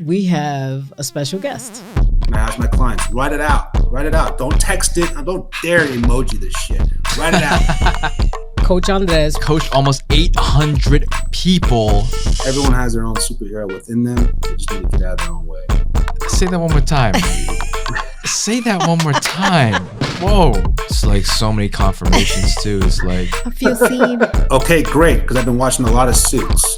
we have a special guest. And I ask my clients, write it out. Write it out. Don't text it. I don't dare emoji this shit. Write it out. Coach Andrés. Coached almost 800 people. Everyone has their own superhero within them. They just need to get out of their own way. Say that one more time. Say that one more time. Whoa. It's like so many confirmations too. It's like, I feel seen. Okay, great. Because I've been watching a lot of Suits.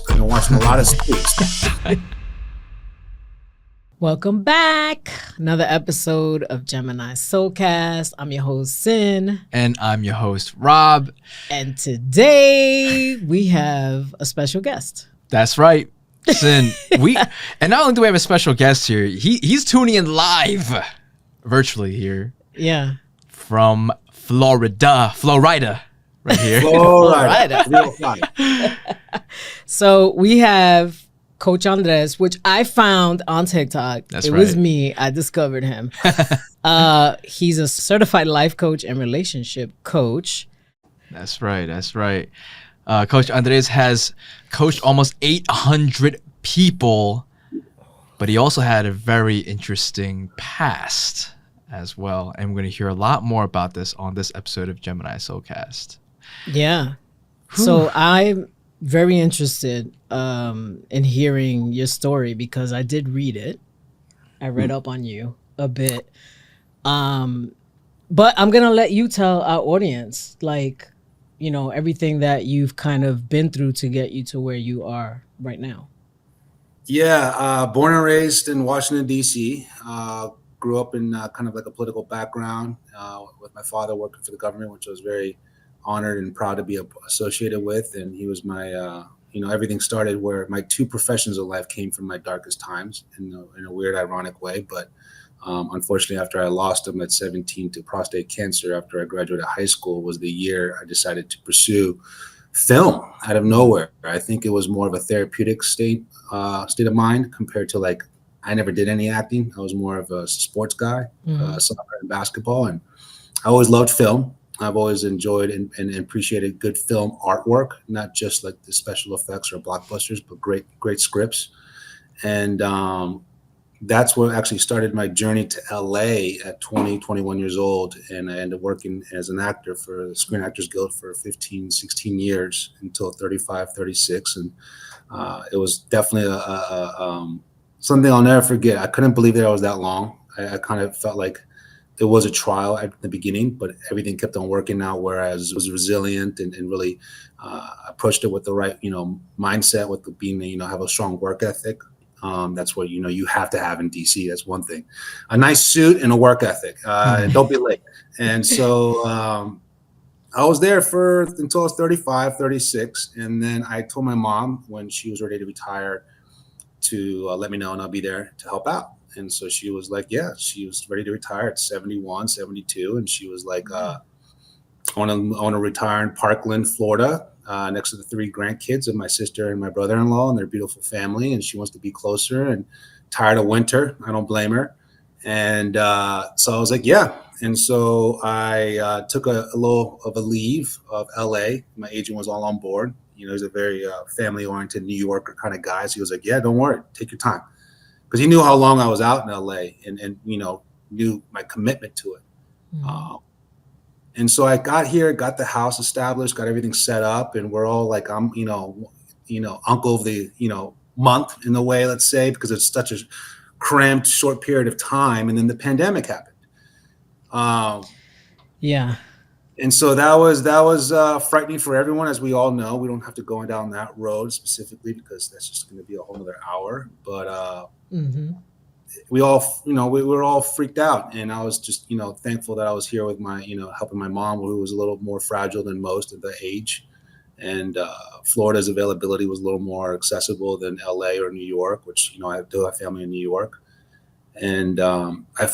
Welcome back. Another episode of Gemini Soulcast. I'm your host, Sin. And I'm your host, Rob. And today we have a special guest. That's right. Sin. And not only do we have a special guest here, he's tuning in live virtually here. Yeah. From Florida right here. Florida. So we have Coach Andrés, which I found on TikTok. That's it right. was me. I discovered him. He's a certified life coach and relationship coach. That's right. Coach Andrés has coached almost 800 people, but he also had a very interesting past as well. And we're going to hear a lot more about this on this episode of Gemini Soulcast. Yeah. So I'm very interested in hearing your story because I did read it. I read up on you a bit. But I'm going to let you tell our audience, like, you know, everything that you've kind of been through to get you to where you are right now. Yeah, born and raised in Washington, D.C. Grew up in kind of like a political background with my father working for the government, which I was very honored and proud to be associated with. And he was my, everything started where my two professions of life came from my darkest times in a weird, ironic way. But unfortunately, after I lost him at 17 to prostate cancer, after I graduated high school, was the year I decided to pursue film out of nowhere. I think it was more of a therapeutic state of mind compared to like, I never did any acting. I was more of a sports guy, soccer and basketball. And I always loved film. I've always enjoyed and appreciated good film artwork, not just like the special effects or blockbusters, but great scripts. And that's what actually started my journey to LA at 21 years old. And I ended up working as an actor for the Screen Actors Guild for 15, 16 years until 35, 36. And it was definitely something I'll never forget. I couldn't believe that I was that long. I kind of felt like it was a trial at the beginning, but everything kept on working out, whereas I was resilient and really approached it with the right, mindset, with being, have a strong work ethic. That's what, you have to have in DC. That's one thing. A nice suit and a work ethic. And don't be late. And so I was there until I was 35, 36. And then I told my mom when she was ready to retire to let me know, and I'll be there to help out. And so she was like, yeah, she was ready to retire at 71, 72. And she was like, I want to retire in Parkland, Florida, next to the 3 grandkids of my sister and my brother-in-law and their beautiful family. And she wants to be closer and tired of winter. I don't blame her. And so I was like, yeah. And so I took a little of a leave of LA. My agent was all on board. He's a very family-oriented New Yorker kind of guy. So he was like, yeah, don't worry, take your time. Because he knew how long I was out in LA and knew my commitment to it. And so I got here, got the house established, got everything set up, and we're all like, I'm, uncle of the, month in a way, let's say, because it's such a cramped, short period of time. And then the pandemic happened. Yeah. And so that was frightening for everyone, as we all know. We don't have to go down that road specifically because that's just going to be a whole other hour. But we all, we were all freaked out, and I was just, thankful that I was here with my, helping my mom, who was a little more fragile than most at the age, and Florida's availability was a little more accessible than LA or New York, which I do have family in New York, and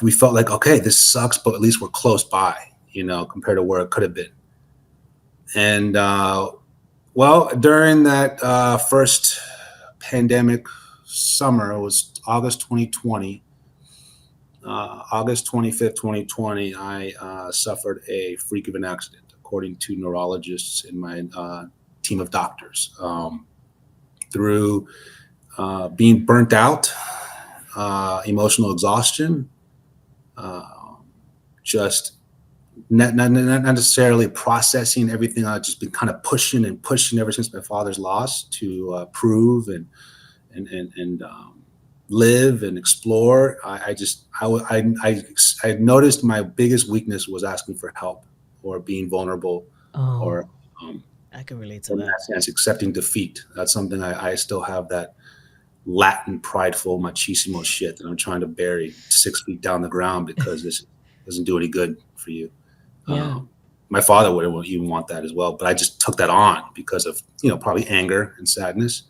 we felt like, okay, this sucks, but at least we're close by. Compared to where it could have been. And during that first pandemic summer, it was August 2020, August 25th, 2020, I suffered a freak of an accident, according to neurologists in my team of doctors, through being burnt out emotional exhaustion, just not necessarily processing everything. I've just been kind of pushing and pushing ever since my father's loss to prove and live and explore. I noticed my biggest weakness was asking for help or being vulnerable, or I can relate to in that. that sense, accepting defeat. That's something I still have, that Latin prideful machismo shit that I'm trying to bury 6 feet down the ground because this doesn't do any good for you. Yeah. My father wouldn't even want that as well, but I just took that on because of, probably anger and sadness.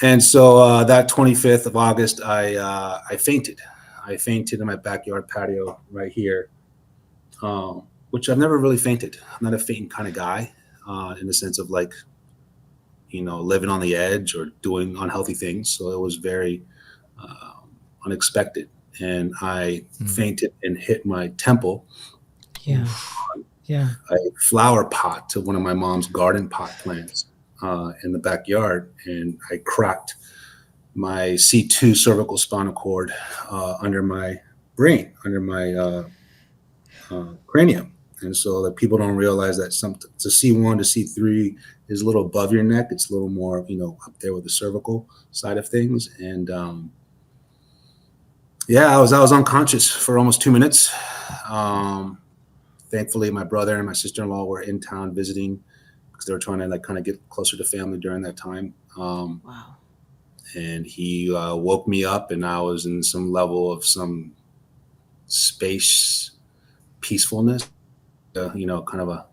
And so that 25th of August, I fainted. I fainted in my backyard patio right here, which I've never really fainted. I'm not a fainting kind of guy, in the sense of like, living on the edge or doing unhealthy things. So it was very unexpected. And I fainted and hit my temple. Yeah. Yeah. A flower pot to one of my mom's garden pot plants in the backyard. And I cracked my C2 cervical spinal cord under my brain, under my cranium. And so that people don't realize that to C1 to C3 is a little above your neck. It's a little more, up there with the cervical side of things. And I was unconscious for almost 2 minutes. Thankfully, my brother and my sister-in-law were in town visiting because they were trying to like kind of get closer to family during that time. Wow. And he woke me up, and I was in some level of some space peacefulness, kind of a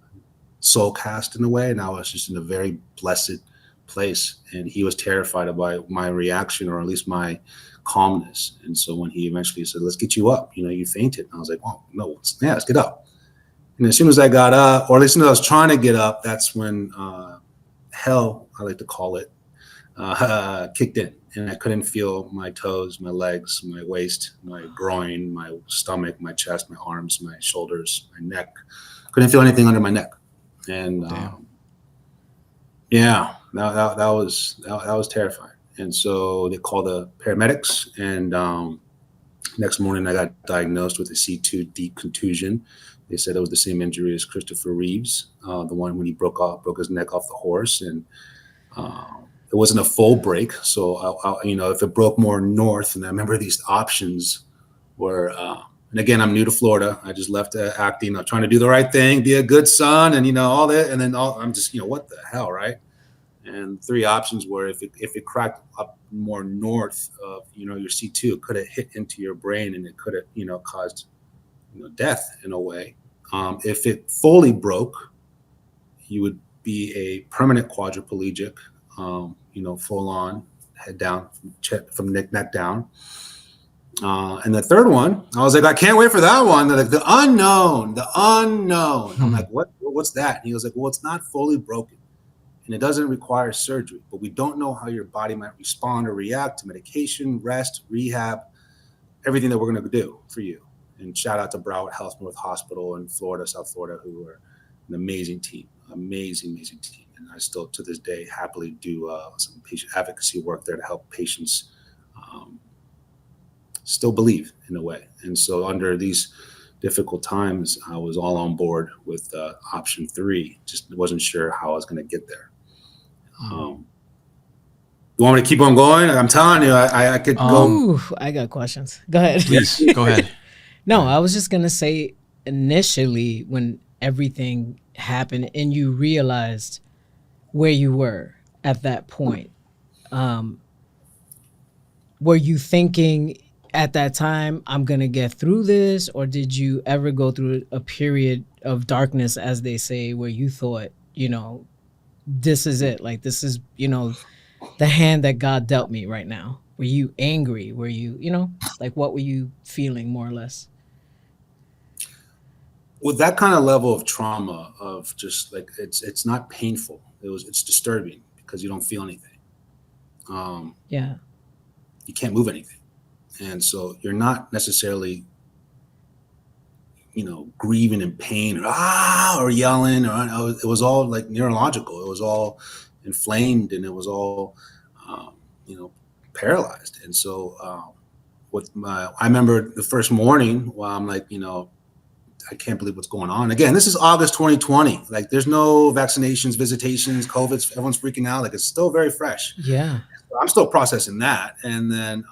soul cast in a way. And I was just in a very blessed place. And he was terrified about my reaction, or at least my calmness. And so when he eventually said, "Let's get you up, you fainted." And I was like, "Oh, no, let's get up." And as soon as I got up, or at least as soon as I was trying to get up, that's when hell, I like to call it, kicked in. And I couldn't feel my toes, my legs, my waist, my groin, my stomach, my chest, my arms, my shoulders, my neck. Couldn't feel anything under my neck. And that was terrifying. And so they called the paramedics, and next morning I got diagnosed with a C2 deep contusion. They said it was the same injury as Christopher Reeves, the one when he broke his neck off the horse. And it wasn't a full break. So, if it broke more north, and I remember these options were, and again, I'm new to Florida. I just left acting, trying to do the right thing, be a good son, and, all that. And then I'm just, what the hell, right? And 3 options were, if it cracked up more north of, your C2, it could have hit into your brain, and it could have, caused, death in a way. If it fully broke, you would be a permanent quadriplegic, full on, head down, from neck down. And the third one, I was like, I can't wait for that one. They're like, the unknown. I'm like, what's that? And he was like, well, it's not fully broken, and it doesn't require surgery, but we don't know how your body might respond or react to medication, rest, rehab, everything that we're going to do for you. And shout out to Broward Health North Hospital in Florida, South Florida, who are an amazing team. Amazing team. And I still, to this day, happily do some patient advocacy work there to help patients still believe in a way. And so under these difficult times, I was all on board with option 3. Just wasn't sure how I was going to get there. You want me to keep on going? I'm telling you, I could go. Ooh, I got questions. Go ahead. Please, go ahead. No, I was just going to say, initially when everything happened and you realized where you were at that point, were you thinking at that time, I'm going to get through this? Or did you ever go through a period of darkness, as they say, where you thought, this is it? Like, this is, the hand that God dealt me right now. Were you angry? Were you, like, what were you feeling more or less? With that kind of level of trauma, of just like, it's not painful. It's disturbing because you don't feel anything. You can't move anything. And so you're not necessarily, grieving in pain or yelling, it was all like neurological. It was all inflamed, and it was all, paralyzed. And so I remember the first morning while I'm like, I can't believe what's going on. Again, this is August 2020. Like, there's no vaccinations, visitations, COVID. Everyone's freaking out. Like, it's still very fresh. Yeah. I'm still processing that. And then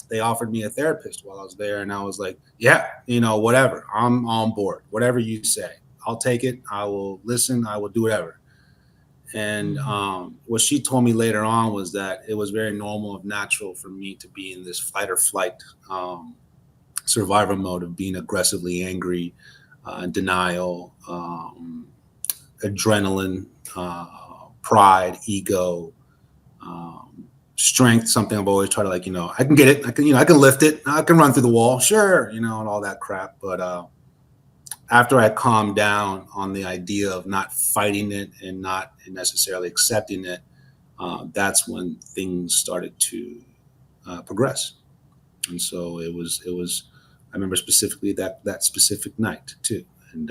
they offered me a therapist while I was there. And I was like, yeah, whatever. I'm on board. Whatever you say, I'll take it. I will listen. I will do whatever. And what she told me later on was that it was very normal and natural for me to be in this fight or flight survivor mode of being aggressively angry, denial, adrenaline, pride, ego, strength. Something I've always tried to I can get it. I can lift it. I can run through the wall. Sure. And all that crap. But after I calmed down on the idea of not fighting it and not necessarily accepting it, that's when things started to progress. And so it was, I remember specifically that specific night too. And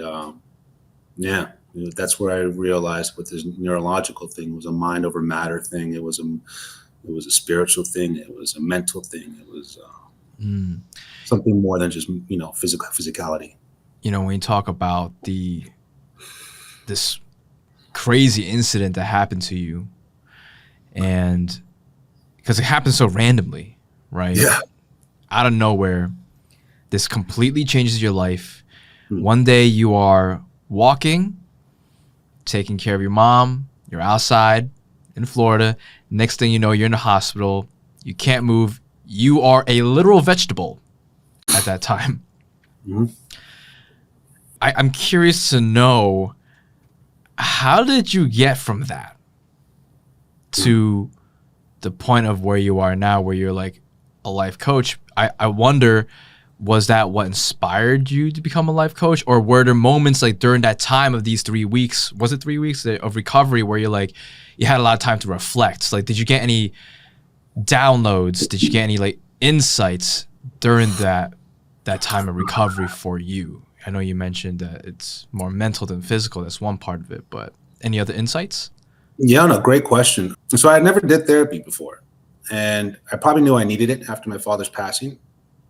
that's where I realized what this neurological thing was a mind over matter thing. It was a spiritual thing. It was a mental thing. It was something more than just, physicality. When you talk about this crazy incident that happened to you, and because it happened so randomly, right? Yeah. Out of nowhere, this completely changes your life. One day you are walking, taking care of your mom. You're outside in Florida. Next thing you know, you're in the hospital. You can't move. You are a literal vegetable at that time. Mm-hmm. I'm curious to know, how did you get from that to the point of where you are now, where you're like a life coach? I wonder, was that what inspired you to become a life coach? Or were there moments like during that time of these 3 weeks, was it 3 weeks of recovery, where you're like, you had a lot of time to reflect? Like, did you get any downloads? Did you get any like insights during that time of recovery for you? I know you mentioned that it's more mental than physical. That's one part of it, but any other insights? Yeah, no, great question. So I never did therapy before, and I probably knew I needed it after my father's passing,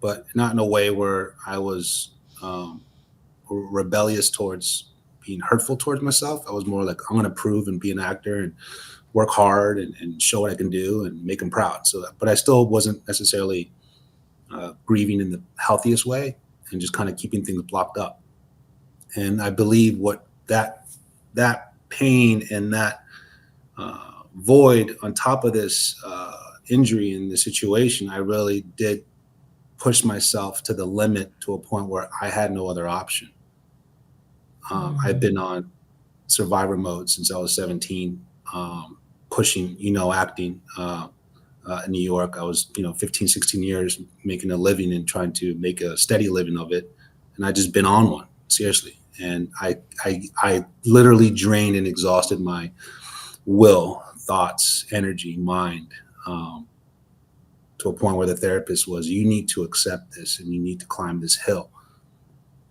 but not in a way where I was rebellious towards being hurtful towards myself. I was more like, I'm going to prove and be an actor and work hard and show what I can do and make them proud. So, but I still wasn't necessarily grieving in the healthiest way and just kind of keeping things blocked up. And I believe what that pain and that void on top of this injury in the situation, I really did push myself to the limit, to a point where I had no other option. I've been on survivor mode since I was 17, pushing, acting in New York. I was, 15, 16 years making a living and trying to make a steady living of it. And I just been on one, seriously. And I literally drained and exhausted my will, thoughts, energy, mind, to a point where the therapist was, you need to accept this and you need to climb this hill.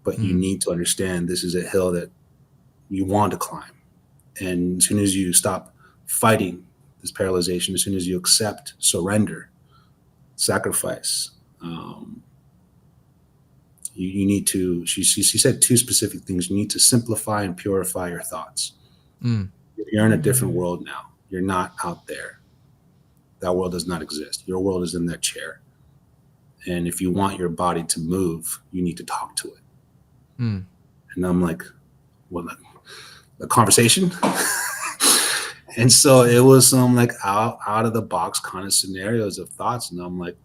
But you need to understand this is a hill that you want to climb. And as soon as you stop fighting this paralyzation, as soon as you accept, surrender, sacrifice, you need to, she said two specific things. You need to simplify and purify your thoughts. You're in a different world now. You're not out there. That world does not exist. Your world is in that chair. And if you want your body to move, you need to talk to it. And I'm like, what, a conversation? And so it was some like out of the box kind of scenarios of thoughts. And I'm like,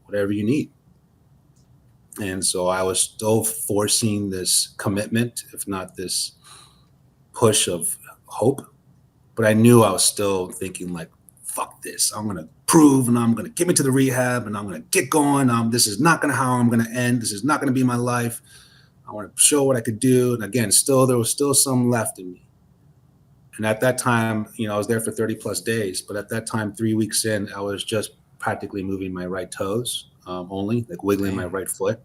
whatever you need. And so I was still forcing this commitment, if not this push of hope. But I knew I was still thinking like, fuck this. I'm going to prove, and I'm going to get me to the rehab, and I'm going to get going. This is not going to how I'm going to end. This is not going to be my life. I want to show what I could do. And again, there was still some left in me. And at that time, I was there for 30 plus days. But at that time, 3 weeks in, I was just practically moving my right toes only, like wiggling my right foot.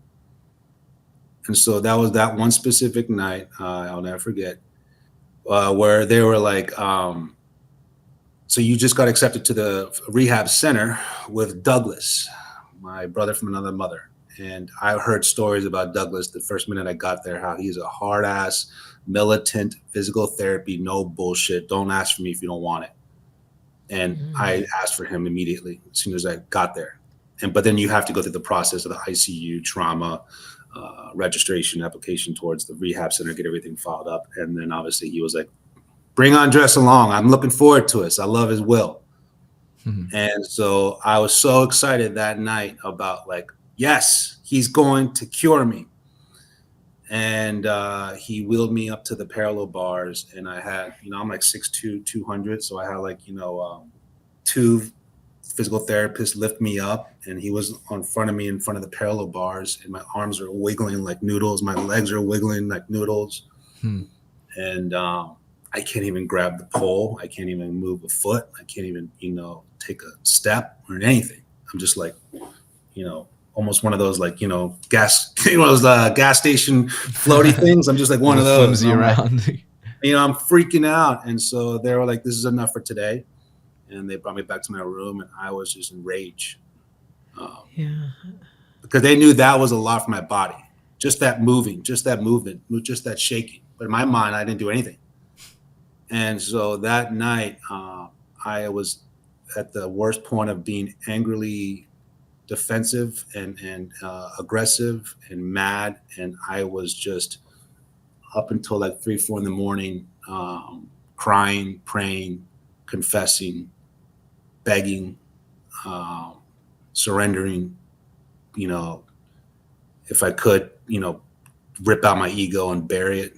And so that was that one specific night, I'll never forget, where they were like, so you just got accepted to the rehab center with Douglas, my brother from another mother. And I heard stories about Douglas the first minute I got there, how he's a hard ass, militant, physical therapy, no bullshit. Don't ask for me if you don't want it. And I asked for him immediately as soon as I got there. But then you have to go through the process of the ICU, trauma, registration, application towards the rehab center, get everything filed up. And then obviously he was like, bring Andrés along. I'm looking forward to it. I love his will. And so I was so excited that night about like, yes, he's going to cure me. And he wheeled me up to the parallel bars, and I had, I'm like 6'2", 200. So I had like, two physical therapists lift me up, and he was in front of me in front of the parallel bars, and my arms are wiggling like noodles. My legs are wiggling like noodles. And I can't even grab the pole. I can't even move a foot. I can't even, take a step or anything. I'm just like, almost one of those like, gas, those gas station floaty things. I'm just like one of those. Flimsy around. Like, I'm freaking out. And so they were like, this is enough for today. And they brought me back to my room, and I was just in rage. Because they knew that was a lot for my body. Just that moving, just that movement, just that shaking. But in my mind, I didn't do anything. And so that night, I was at the worst point of being angrily defensive and aggressive and mad. And I was just up until like 3, 4 in the morning, crying, praying, confessing, begging, surrendering, if I could, rip out my ego and bury it.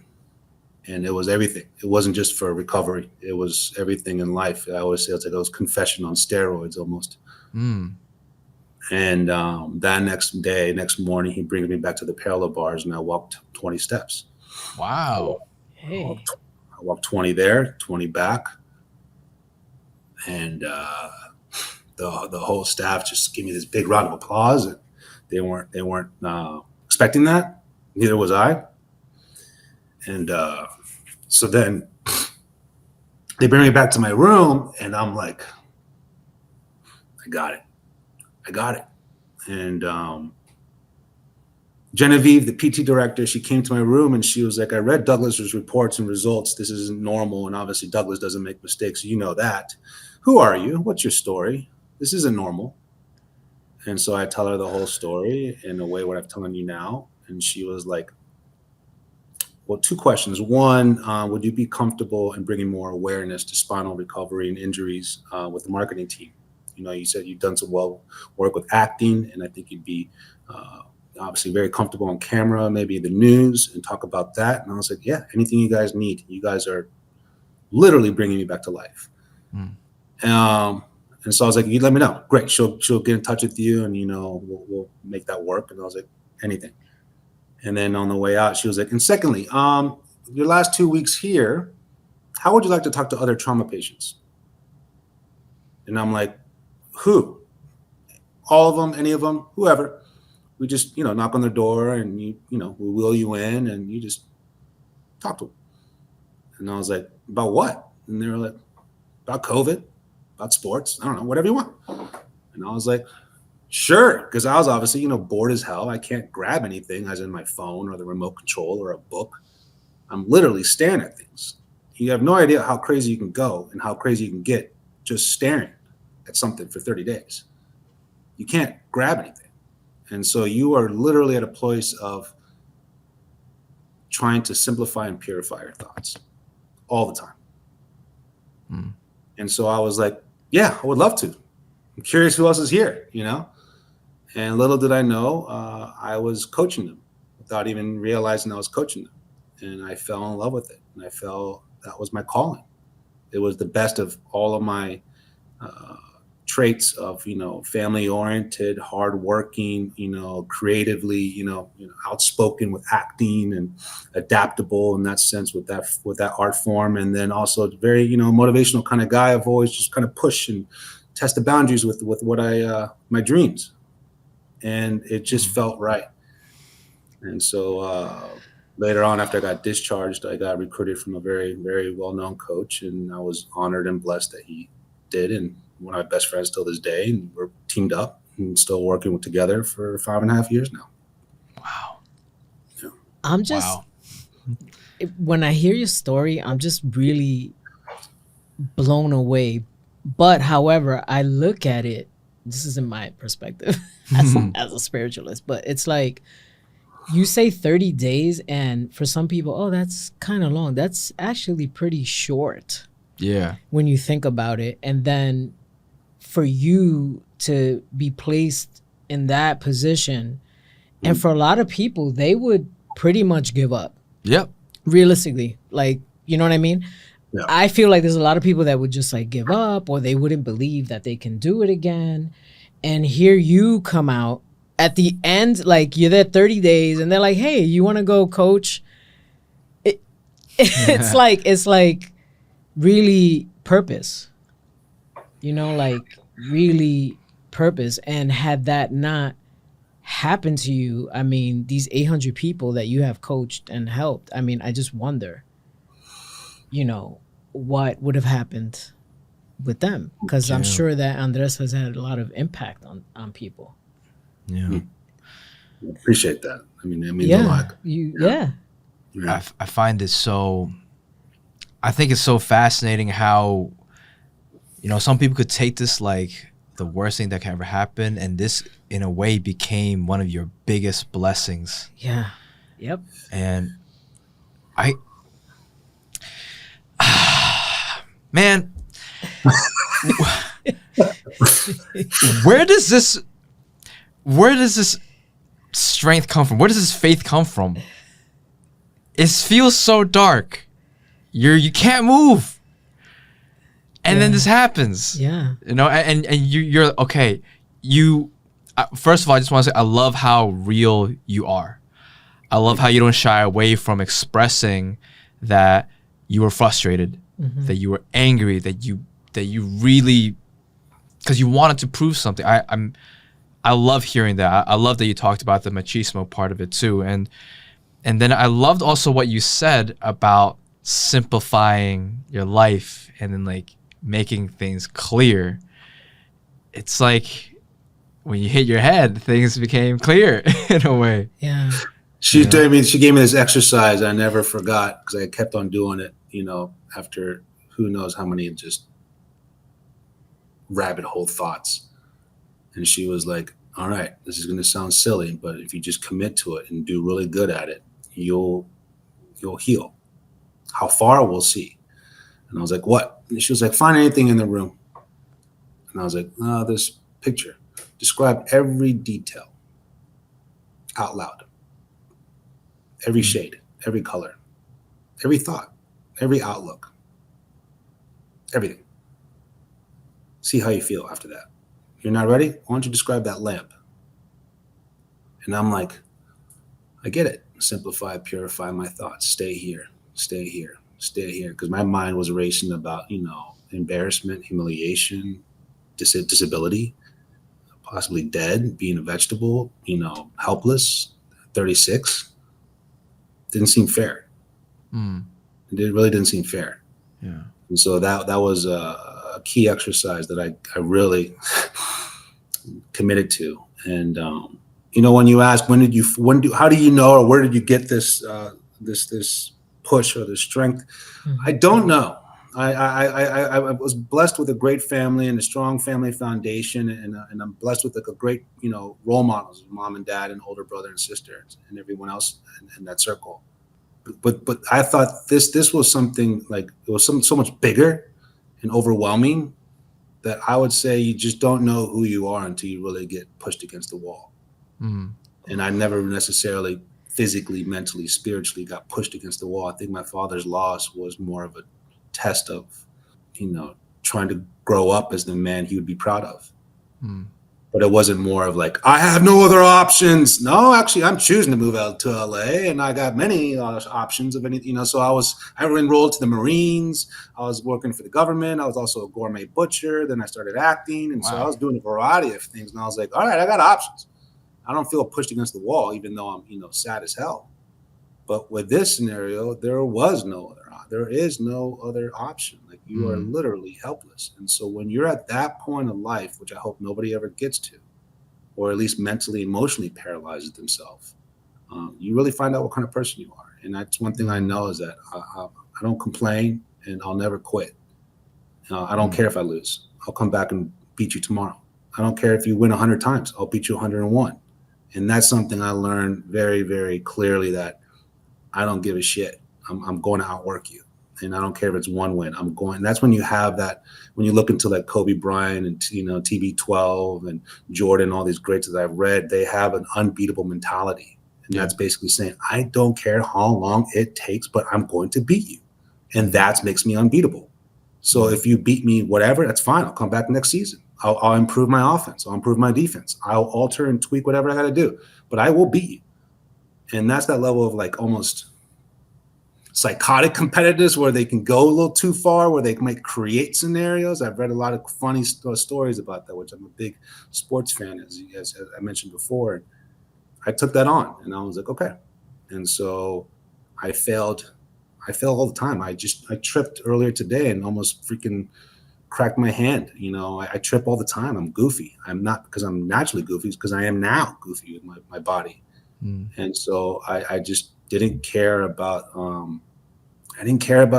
And it was everything. It wasn't just for recovery. It was everything in life. I always say it's like it was confession on steroids almost. And that next morning, he brings me back to the parallel bars, and I walked 20 steps. Wow. Hey. I walked 20 there, 20 back. And the whole staff just gave me this big round of applause. And they weren't expecting that. Neither was I. And so then they bring me back to my room, and I'm like, I got it. And Genevieve, the PT director, she came to my room, and she was like, I read Douglas's reports and results. This isn't normal. And obviously Douglas doesn't make mistakes. You know that. Who are you? What's your story? This isn't normal. And so I tell her the whole story in a way what I'm telling you now. And she was like, well, 2 questions. One, would you be comfortable in bringing more awareness to spinal recovery and injuries with the marketing team? You said you've done some work with acting, and I think you'd be obviously very comfortable on camera, maybe the news, and talk about that. And I was like, yeah, anything you guys need. You guys are literally bringing me back to life. And so I was like, you let me know. Great. She'll get in touch with you, and, we'll make that work. And I was like, anything. And then on the way out, she was like, and secondly, your last 2 weeks here, how would you like to talk to other trauma patients? And I'm like, who? All of them, any of them, whoever. We just, knock on their door, and we wheel you in, and you just talk to them. And I was like, about what? And they were like, about COVID, about sports, I don't know, whatever you want. And I was like, sure, because I was obviously, bored as hell. I can't grab anything, as in my phone or the remote control or a book. I'm literally staring at things. You have no idea how crazy you can go and how crazy you can get just staring at something for 30 days. You can't grab anything. And so you are literally at a place of trying to simplify and purify your thoughts all the time. And so I was like, yeah, I would love to. I'm curious who else is here, And little did I know, I was coaching them without even realizing I was coaching them. And I fell in love with it. And I felt that was my calling. It was the best of all of my traits of, family-oriented, hardworking, creatively, outspoken with acting and adaptable in that sense with that art form. And then also very, motivational kind of guy. I've always just kind of push and test the boundaries with what my dreams. And it just felt right. And so later on, after I got discharged, I got recruited from a very, very well-known coach, and I was honored and blessed that he did. And one of my best friends till this day, and we're teamed up, and still working together for 5.5 years now. Wow. Yeah. I'm just Wow. when I hear your story, I'm just really blown away. But however, I look at it, this isn't my perspective as a spiritualist, but it's like you say 30 days, and for some people, oh, that's kind of long. That's actually pretty short Yeah. when you think about it. And then for you to be placed in that position, and for a lot of people, they would pretty much give up. Yep. Realistically, like, you know what I mean? Yeah. I feel like there's a lot of people that would just like give up, or they wouldn't believe that they can do it again. And here you come out at the end, like you're there 30 days and they're like, hey, you want to go coach? It's like really purpose, like really purpose. And had that not happened to you, I mean, these 800 people that you have coached and helped, I mean, I just wonder, what would have happened with them, because I'm Yeah. sure that Andres has had a lot of impact on people. Yeah. Appreciate that. I mean, a Yeah, lot. yeah. I find it so. I think it's so fascinating how, some people could take this like the worst thing that can ever happen, and this, in a way, became one of your biggest blessings. Yeah. Yep. And man, where does this strength come from? Where does this faith come from? It feels so dark. You can't move, and then this happens. Yeah. And you're okay. First of all, I just want to say I love how real you are. I love how you don't shy away from expressing that you were frustrated, that you were angry, that you really, because you wanted to prove something. I love hearing that. I love that you talked about the machismo part of it too, and then I loved also what you said about simplifying your life and then like making things clear. It's like when you hit your head, things became clear in a way. Yeah. She gave me this exercise I never forgot, because I kept on doing it, after who knows how many just rabbit hole thoughts. And she was like, all right, this is going to sound silly, but if you just commit to it and do really good at it, you'll heal. How far, we'll see. And I was like, what? And she was like, find anything in the room. And I was like, this picture. Describe every detail out loud. Every shade, every color, every thought, every outlook, everything. See how you feel after that. You're not ready? Why don't you describe that lamp? And I'm like, I get it. Simplify, purify my thoughts. Stay here, stay here, stay here. Because my mind was racing about, embarrassment, humiliation, disability, possibly dead, being a vegetable, helpless, 36. Didn't seem fair. It really didn't seem fair. Yeah. And so that was a key exercise that I really committed to. And when you ask how do you know, or where did you get this this push or this strength? I don't know. I was blessed with a great family and a strong family foundation, and I'm blessed with like a great role models, mom and dad and older brother and sister and everyone else in that circle. But I thought this was something like, it was so much bigger and overwhelming that I would say you just don't know who you are until you really get pushed against the wall. And I never necessarily physically, mentally, spiritually got pushed against the wall. I think my father's loss was more of a test of, trying to grow up as the man he would be proud of. But it wasn't more of like, I have no other options. No, actually, I'm choosing to move out to LA, and I got many options of anything. So I enrolled to the Marines. I was working for the government. I was also a gourmet butcher. Then I started acting, and so I was doing a variety of things. And I was like, all right, I got options. I don't feel pushed against the wall, even though I'm, sad as hell. But with this scenario, there is no other option. Like, you are literally helpless. And so when you're at that point of life, which I hope nobody ever gets to, or at least mentally, emotionally paralyzes themselves, you really find out what kind of person you are. And that's one thing I know is that I don't complain, and I'll never quit. I don't care if I lose. I'll come back and beat you tomorrow. I don't care if you win 100 times. I'll beat you 101. And that's something I learned very, very clearly, that I don't give a shit. I'm going to outwork you. And I don't care if it's one win. I'm going. That's when you have that, when you look into like Kobe Bryant and, TB12 and Jordan, all these greats that I've read, they have an unbeatable mentality. And that's basically saying, I don't care how long it takes, but I'm going to beat you. And that makes me unbeatable. So if you beat me, whatever, that's fine. I'll come back next season. I'll improve my offense. I'll improve my defense. I'll alter and tweak whatever I got to do, but I will beat you. And that's that level of like almost psychotic competitors where they can go a little too far, where they might create scenarios. I've read a lot of funny stories about that, which I'm a big sports fan, as I mentioned before. And I took that on, and I was like, okay. And so I failed all the time. I tripped earlier today and almost freaking cracked my hand. I trip all the time. I'm goofy. I'm not because I'm naturally goofy, it's because I am now goofy with my body. And so I just didn't care about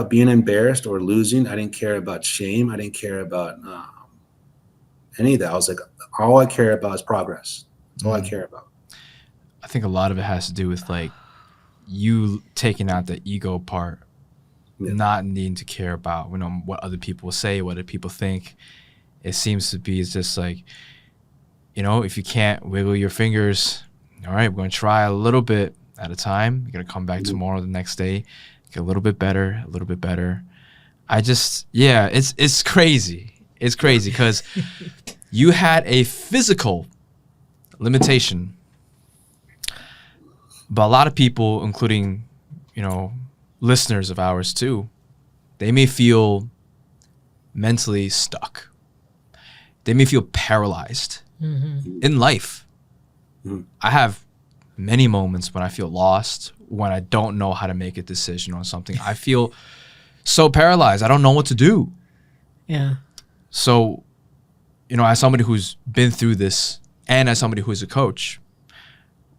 being embarrassed or losing. I didn't care about shame. I didn't care about any of that. I was like, all I care about is progress. That's all I care about. I think a lot of it has to do with like you taking out the ego part, not needing to care about what other people say, what other people think. It seems to be, it's just like, if you can't wiggle your fingers, all right, we're going to try a little bit at a time. You're going to come back tomorrow, the next day, get a little bit better, a little bit better. It's crazy. It's crazy because you had a physical limitation, but a lot of people, including, listeners of ours too, they may feel mentally stuck. They may feel paralyzed in life. I have many moments when I feel lost, when I don't know how to make a decision on something. I feel so paralyzed. I don't know what to do. Yeah. So, as somebody who's been through this and as somebody who's a coach,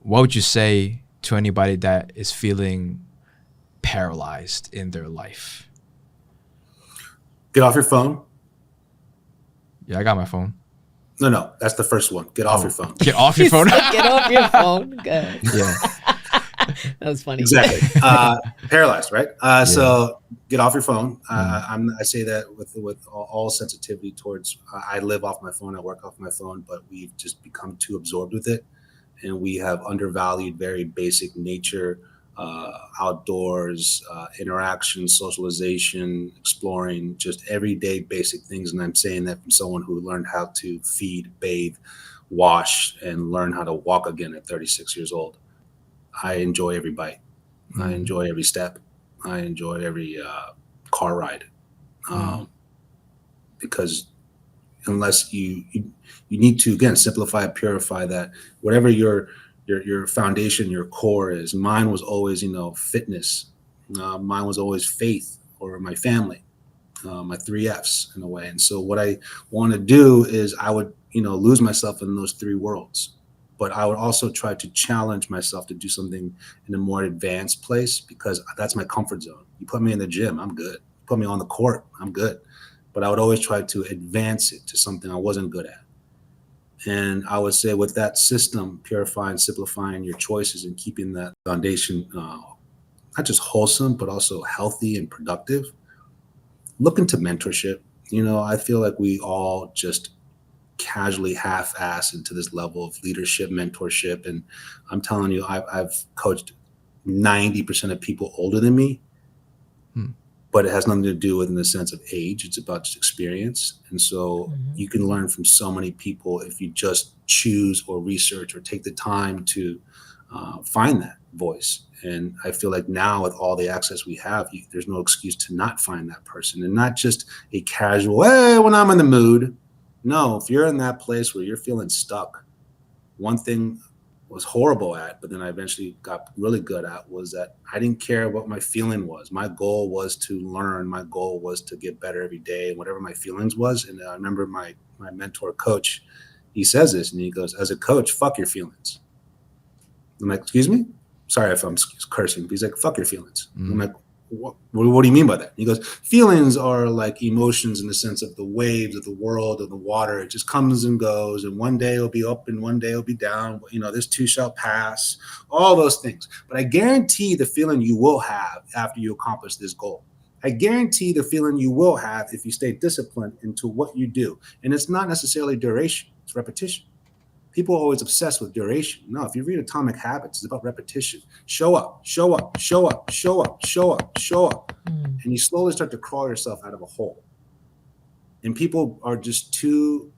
what would you say to anybody that is feeling paralyzed in their life? Get off your phone. Yeah, I got my phone. No, that's the first one. Get off your phone. Get off your phone. Get off your phone. Good. Yeah. That was funny. Exactly. Paralyzed, right? So get off your phone. I say that with all sensitivity towards. I live off my phone. I work off my phone, but we've just become too absorbed with it, and we have undervalued very basic nature, outdoors, interaction, socialization, exploring, just everyday basic things. And I'm saying that from someone who learned how to feed, bathe, wash, and learn how to walk again at 36 years old. I enjoy every bite. I enjoy every step. I enjoy every car ride, because unless you need to, again, simplify, purify that, whatever your foundation, your core is. Mine was always, fitness. Mine was always faith, or my family, my 3 F's in a way. And so what I want to do is I would, lose myself in those 3 worlds. But I would also try to challenge myself to do something in a more advanced place, because that's my comfort zone. You put me in the gym, I'm good. Put me on the court, I'm good. But I would always try to advance it to something I wasn't good at. And I would say with that system, purifying, simplifying your choices and keeping that foundation not just wholesome, but also healthy and productive, look into mentorship. I feel like we all just casually half-ass into this level of leadership, mentorship. And I'm telling you, I've coached 90% of people older than me, but it has nothing to do with in the sense of age. It's about just experience. And so you can learn from so many people if you just choose or research or take the time to find that voice. And I feel like now with all the access we have, there's no excuse to not find that person, and not just a casual, hey, when I'm in the mood. No, if you're in that place where you're feeling stuck, one thing was horrible at, but then I eventually got really good at, was that I didn't care what my feeling was. My goal was to learn. My goal was to get better every day, and whatever my feelings was. And I remember my mentor coach, he says this, and he goes, as a coach, fuck your feelings. I'm like, excuse me? Sorry if I'm cursing. He's like, fuck your feelings. I'm like, what do you mean by that? He goes, feelings are like emotions in the sense of the waves of the world, of the water. It just comes and goes, and one day it'll be up and one day it'll be down. This too shall pass, all those things. But I guarantee the feeling you will have after you accomplish this goal. I guarantee the feeling you will have if you stay disciplined into what you do. And it's not necessarily duration, it's repetition. People are always obsessed with duration. No, if you read Atomic Habits, it's about repetition. Show up, show up, show up, show up, show up, show up. And you slowly start to crawl yourself out of a hole. And people are just too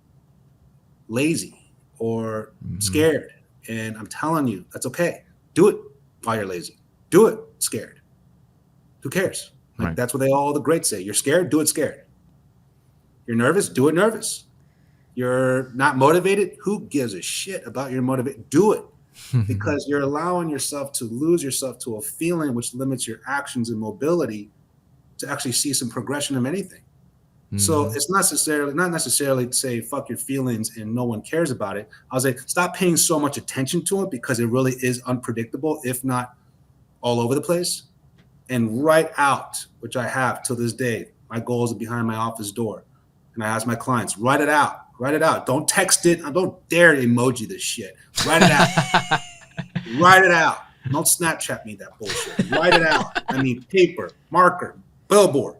lazy or scared. And I'm telling you, that's okay. Do it while you're lazy. Do it scared. Who cares? Like, that's what all the greats say. You're scared, do it scared. You're nervous, do it nervous. You're not motivated, who gives a shit about your motivation? Do it. Because you're allowing yourself to lose yourself to a feeling which limits your actions and mobility to actually see some progression of anything. So it's not necessarily to say fuck your feelings and no one cares about it. I was like, stop paying so much attention to it because it really is unpredictable, if not all over the place. And write out, which I have till this day, my goals are behind my office door. And I ask my clients, write it out. Write it out. Don't text it. I don't dare emoji this shit. Write it out. Write it out. Don't Snapchat me that bullshit. Write it out. I mean, paper, marker, billboard.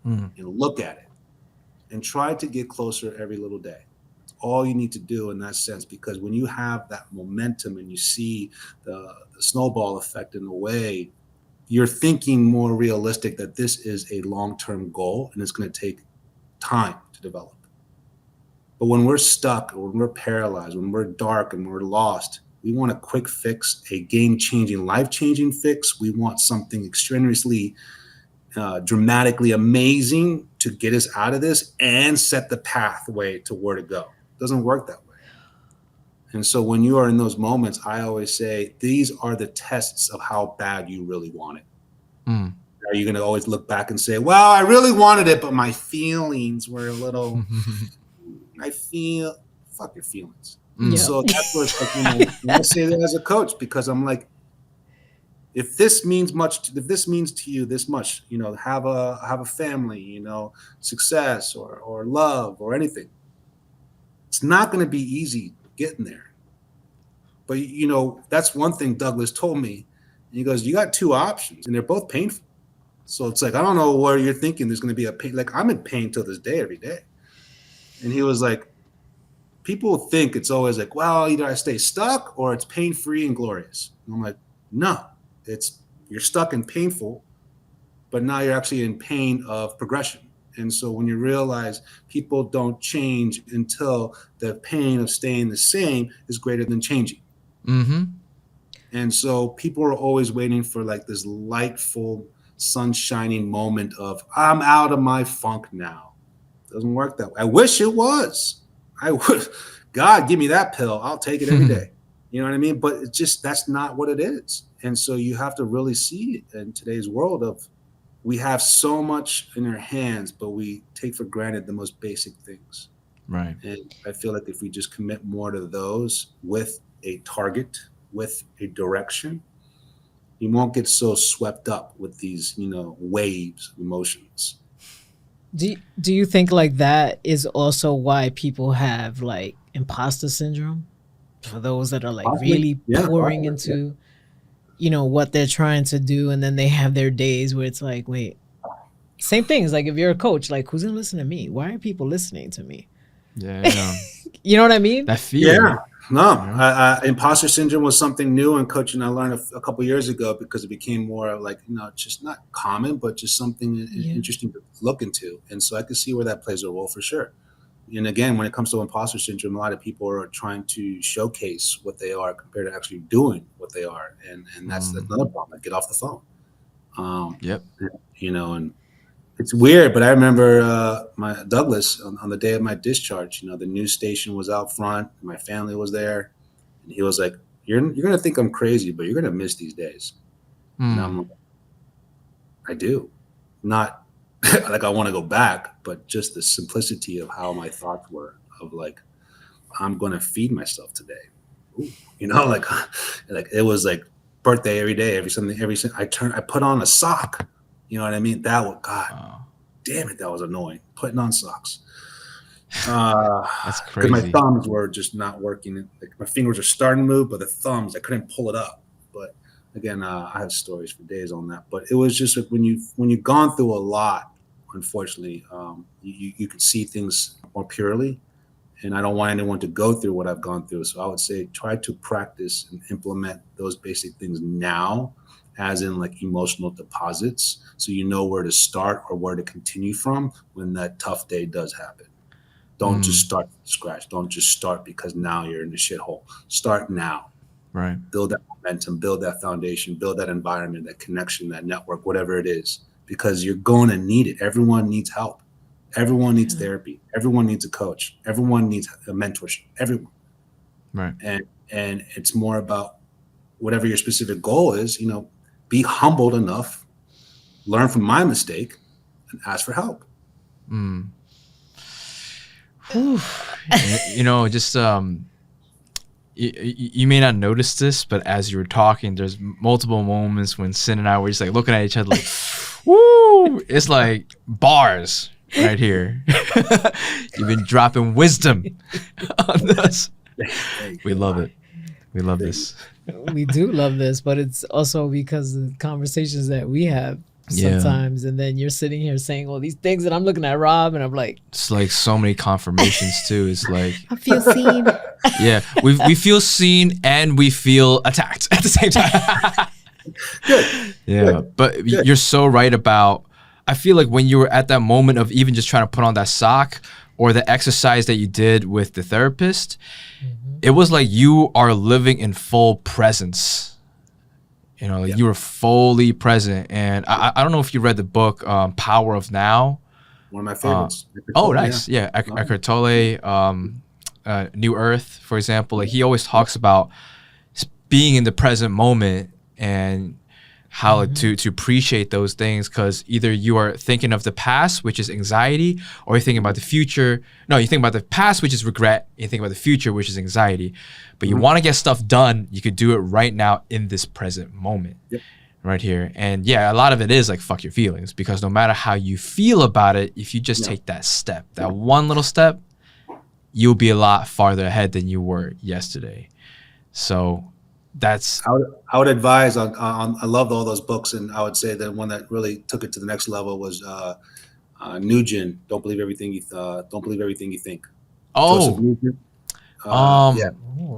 And look at it. And try to get closer every little day. It's all you need to do in that sense, because when you have that momentum and you see the snowball effect in a way, you're thinking more realistic that this is a long-term goal and it's going to take time to develop. But when we're stuck, or when we're paralyzed, when we're dark and we're lost, we want a quick fix, a game-changing, life-changing fix. We want something extraneously, dramatically amazing to get us out of this and set the pathway to where to go. It doesn't work that way. And so when you are in those moments, I always say, these are the tests of how bad you really want it. Are you going to always look back and say, well, I really wanted it, but my feelings were a little... fuck your feelings. So that's where it's like, I say that as a coach, because I'm like, if this means to you this much, have a family, success or love or anything, it's not going to be easy getting there. But that's one thing Douglas told me. He goes, you got two options and they're both painful. So it's like, I don't know where you're thinking there's going to be a pain. Like, I'm in pain till this day, every day. And he was like, people think it's always like, well, either I stay stuck or it's pain-free and glorious. And I'm like, no, you're stuck and painful, but now you're actually in pain of progression. And so when you realize people don't change until the pain of staying the same is greater than changing. And so people are always waiting for like this lightful, sun-shining moment of, I'm out of my funk now. Doesn't work that way. I wish it was. I would. God, give me that pill. I'll take it every day. You know what I mean? But it's just, that's not what it is. And so you have to really see it in today's world of, we have so much in our hands, but we take for granted the most basic things. Right. And I feel like if we just commit more to those with a target, with a direction, you won't get so swept up with these, waves of emotions. Do you think like that is also why people have like imposter syndrome? For those that are like really pouring into, what they're trying to do, and then they have their days where it's like, wait, same thing. It's like, if you're a coach, like, who's gonna listen to me? Why are people listening to me? Yeah. You know what I mean? That feeling. Yeah. No, imposter syndrome was something new in coaching. I learned a couple years ago, because it became more like, just not common, but just something interesting to look into. And so I could see where that plays a role for sure. And again, when it comes to imposter syndrome, a lot of people are trying to showcase what they are compared to actually doing what they are. And that's another problem. Like, get off the phone. And it's weird, but I remember my Douglas on the day of my discharge, the news station was out front, and my family was there, and he was like, you're going to think I'm crazy, but you're going to miss these days. And I'm like, I do. Not like I want to go back, but just the simplicity of how my thoughts were, of like, I'm going to feed myself today. Ooh, like it was like birthday every day, I put on a sock. You know what I mean? That was, God damn it, that was annoying. Putting on socks. That's Because my crazy. thumbs were just not working. Like my fingers are starting to move, but the thumbs, I couldn't pull it up. But again, I have stories for days on that. But it was just like when you've gone through a lot, unfortunately, you could see things more purely. And I don't want anyone to go through what I've gone through. So I would say try to practice and implement those basic things now, as in like emotional deposits, so you know where to start or where to continue from when that tough day does happen. Don't just start from scratch. Don't just start because now you're in the shithole. Start now. Right. Build that momentum, build that foundation, build that environment, that connection, that network, whatever it is, because you're going to need it. Everyone needs help. Everyone needs therapy. Everyone needs a coach. Everyone needs a mentorship. Everyone. Right. And it's more about whatever your specific goal is, be humbled enough, learn from my mistake, and ask for help. Just you may not notice this, but as you were talking, there's multiple moments when Sin and I were just like looking at each other like, woo! It's like bars right here. You've been dropping wisdom on us. We love it. We love this. We do love this, but it's also because of the conversations that we have sometimes, and then you're sitting here saying all these things, and I'm looking at Rob, and I'm like, it's like so many confirmations too. It's like I feel seen. Yeah, we feel seen and we feel attacked at the same time. Good. Yeah, Good. but Good. You're so right about. I feel like when you were at that moment of even just trying to put on that sock or the exercise that you did with the therapist, it was like you are living in full presence. You were fully present. And I don't know if you read the book Power of Now. One of my favorites. Oh, nice. Yeah, Eckhart Tolle, New Earth, for example. Like he always talks about being in the present moment and how to appreciate those things, because either you are thinking of the past, which is anxiety, or you're thinking about the future. No, you think about the past, which is regret. You think about the future, which is anxiety. But you want to get stuff done, you could do it right now in this present moment. Yep. Right here. And yeah, a lot of it is like fuck your feelings, because no matter how you feel about it, if you just take that step, that one little step, you'll be a lot farther ahead than you were yesterday. So that's I would advise on I loved all those books, and I would say that one that really took it to the next level was Nugent. Don't believe everything you think. Oh, Joseph Nugent.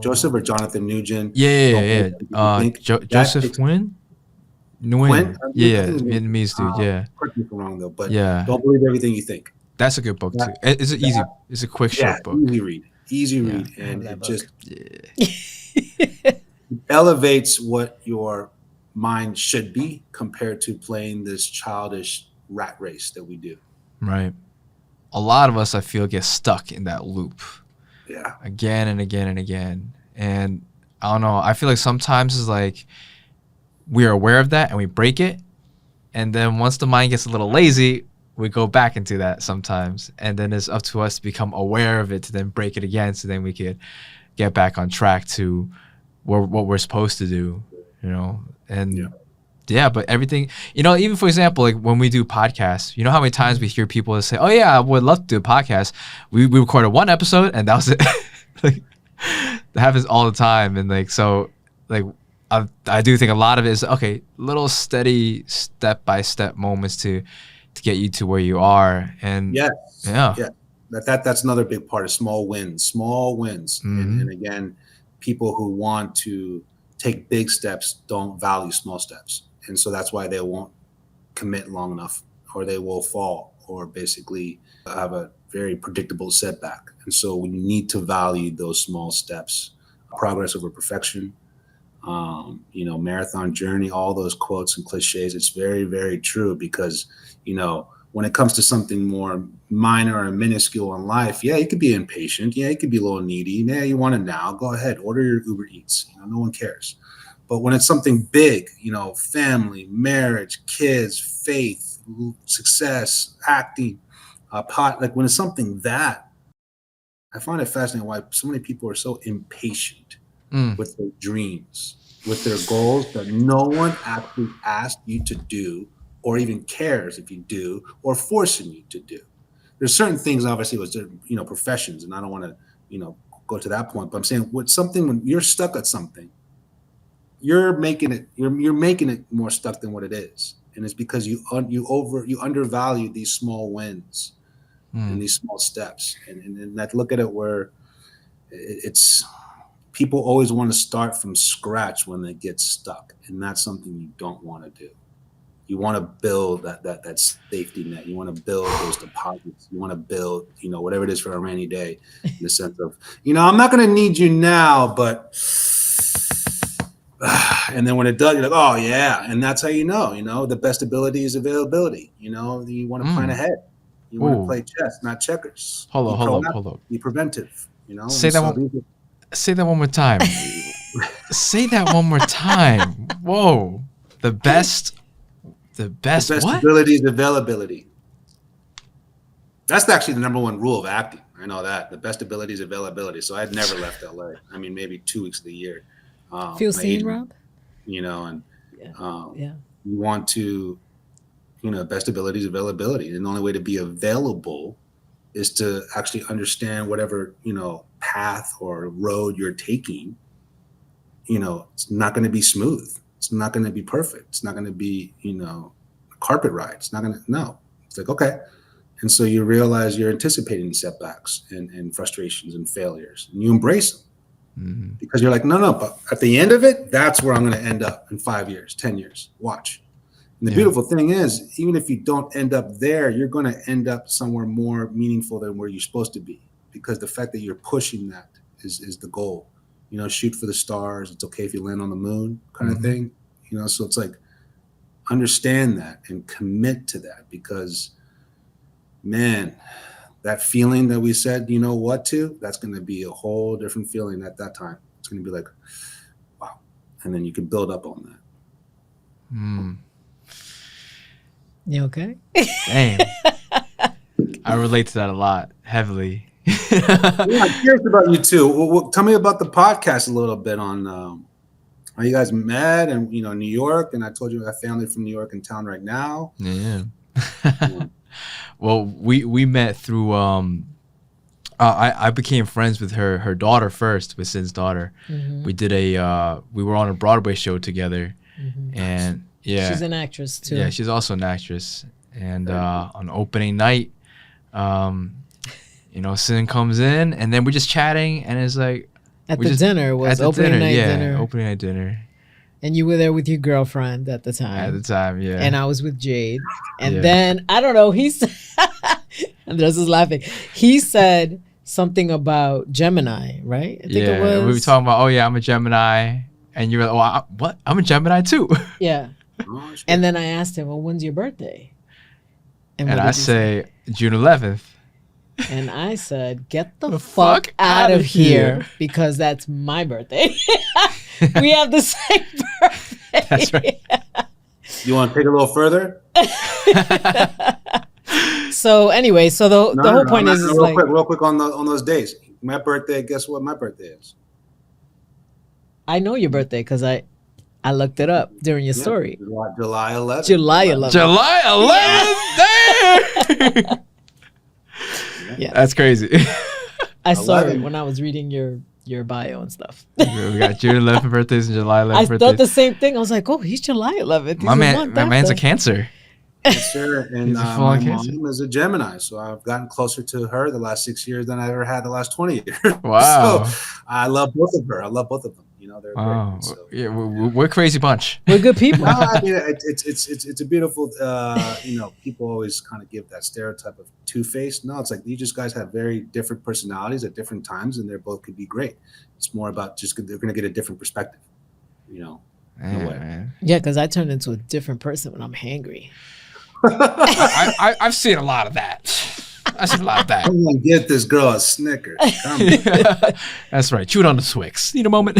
Joseph or Jonathan Nugent. Yeah. Joseph Nguyen? Nguyen? Yeah, Vietnamese dude. Yeah. Correct me if I'm wrong though, but yeah, don't believe everything you think. that's a good book too. It's an easy, it's a quick short book. Easy read, and it just elevates what your mind should be compared to playing this childish rat race that we do. Right. A lot of us, I feel, get stuck in that loop. Yeah. Again and again and again. And I don't know, I feel like sometimes it's like we're aware of that and we break it. And then once the mind gets a little lazy, we go back into that sometimes. And then it's up to us to become aware of it, to then break it again, so then we could get back on track to what we're supposed to do, And but everything, even for example, like when we do podcasts, how many times we hear people that say, oh yeah, I would love to do a podcast. We recorded one episode and that was it. Like that happens all the time. And like, so like, I do think a lot of it is, okay, little steady step-by-step moments to get you to where you are. And that's another big part of small wins. And again, people who want to take big steps don't value small steps. And so that's why they won't commit long enough, or they will fall, or basically have a very predictable setback. And so we need to value those small steps, progress over perfection, marathon journey, all those quotes and cliches. It's very, very true, because, when it comes to something more minor or minuscule in life, you could be impatient. You could be a little needy. You want it now. Go ahead, order your Uber Eats. No one cares. But when it's something big, family, marriage, kids, faith, success, acting, like when it's something that I find it fascinating why so many people are so impatient with their dreams, with their goals that no one actually asked you to do or even cares if you do or forcing you to do. There's certain things, obviously, with professions, and I don't want to, go to that point. But I'm saying with something, when you're stuck at something, you're making it more stuck than what it is, and it's because you undervalue these small wins and these small steps, and I look at it where it's people always want to start from scratch when they get stuck, and that's something you don't want to do. You want to build that safety net. You want to build those deposits. You want to build, whatever it is for a rainy day, in the sense of, I'm not going to need you now, but, and then when it does, you're like, oh yeah. And that's how the best ability is availability. You want to plan ahead. You want to play chess, not checkers. Hold up. Be preventive, Say that one more time. Say that one more time. Whoa. The best what? Ability is availability. That's actually the number one rule of acting. I know that. The best ability is availability. So I'd never left LA. I mean, maybe 2 weeks of the year. Feel seen, Rob? And you want to, best ability is availability. And the only way to be available is to actually understand whatever, path or road you're taking. It's not going to be smooth. It's not going to be perfect. It's not going to be, a carpet ride. It's not going to, no. It's like, okay. And so you realize you're anticipating setbacks and frustrations and failures, and you embrace them because you're like, no, but at the end of it, that's where I'm going to end up in 5 years, 10 years. Watch. And the beautiful thing is, even if you don't end up there, you're going to end up somewhere more meaningful than where you're supposed to be, because the fact that you're pushing that is the goal. Shoot for the stars. It's okay if you land on the moon, kind of thing. So it's like, understand that and commit to that, because, man, that feeling that we said, that's going to be a whole different feeling at that time. It's going to be like, wow. And then you can build up on that. You okay? Dang. I relate to that a lot, heavily. I'm curious about you too. Well, tell me about the podcast a little bit on how you guys met, and New York. And I told you I have family from New York in town right now. Yeah. Well, we met through I became friends with her daughter first, with Sin's daughter. We did we were on a Broadway show together, and she's an actress too. Yeah, she's also an actress. And on opening night, Sin comes in, and then we're just chatting, and it's like opening night dinner. And you were there with your girlfriend at the time. At the time, yeah. And I was with Jade. And then, I don't know, he said, Andrés is laughing. He said something about Gemini, right? I think it was. We were talking about, I'm a Gemini. And you were like, what? I'm a Gemini too. Yeah. And then I asked him, well, when's your birthday? And I say, June 11th. And I said, get the fuck out of here, because that's my birthday. We have the same birthday. That's right. You want to take it a little further? So anyway, the whole point is real quick on those days. My birthday, guess what my birthday is? I know your birthday because I looked it up during your story. July 11th. July 11th. Damn! Yeah. That's crazy. I saw it when I was reading your bio and stuff. We got June 11th birthdays and July 11th birthdays. I thought the same thing. I was like, oh, he's July 11th. My man's a Cancer. Cancer, and my mom is a Gemini, so I've gotten closer to her the last 6 years than I ever had the last 20 years. Wow. So I love both of her. I love both of them. They're great. So, we're a crazy bunch. We're good people. No, I mean, it's a beautiful. People always kind of give that stereotype of two-faced. No, it's like you just guys have very different personalities at different times, and they both could be great. It's more about just they're going to get a different perspective. In a way. Yeah, because I turn into a different person when I'm hangry. I've seen a lot of that. I've seen a lot of that. I'm gonna get this girl a Snickers. That's right. Chew it on the Twix. Need a moment.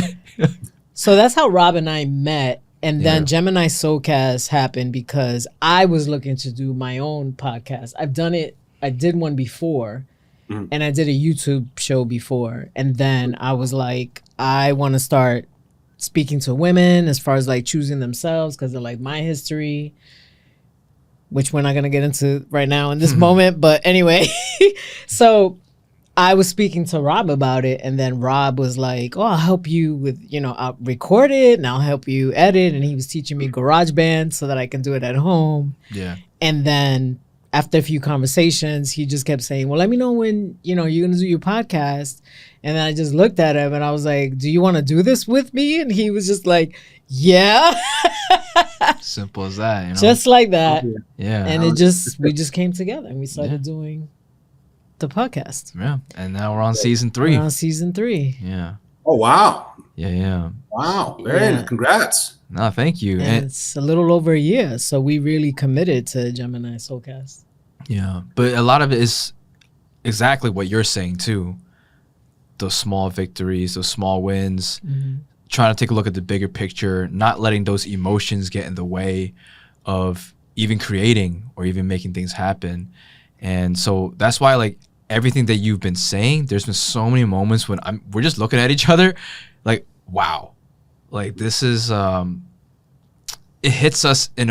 So that's how Rob and I met. And then Gemini Soulcast happened because I was looking to do my own podcast. I've done it. I did one before. Mhm. and I did a YouTube show before. And then I was like, I want to start speaking to women as far as like choosing themselves because of like my history, which we're not going to get into right now in this moment. But anyway, so I was speaking to Rob about it, and then Rob was like, "Oh, I'll help you with, I'll record it and I'll help you edit." And he was teaching me GarageBand so that I can do it at home. Yeah. And then after a few conversations, he just kept saying, "Well, let me know when, you're going to do your podcast." And then I just looked at him and I was like, "Do you want to do this with me?" And he was just like, "Yeah." Simple as that, you know. Just like that. Yeah. And we just came together and we started doing the podcast. Yeah. And now we're on season 3. We're on season 3. Yeah. Oh, wow. Yeah. Wow. Very nice. Congrats. No, thank you. And it's a little over a year, so we really committed to Gemini Soulcast. Yeah. But a lot of it is exactly what you're saying too. Those small victories, those small wins, trying to take a look at the bigger picture, not letting those emotions get in the way of even creating or even making things happen. And so that's why, like, everything that you've been saying, there's been so many moments when we're just looking at each other like, wow, like this is it hits us in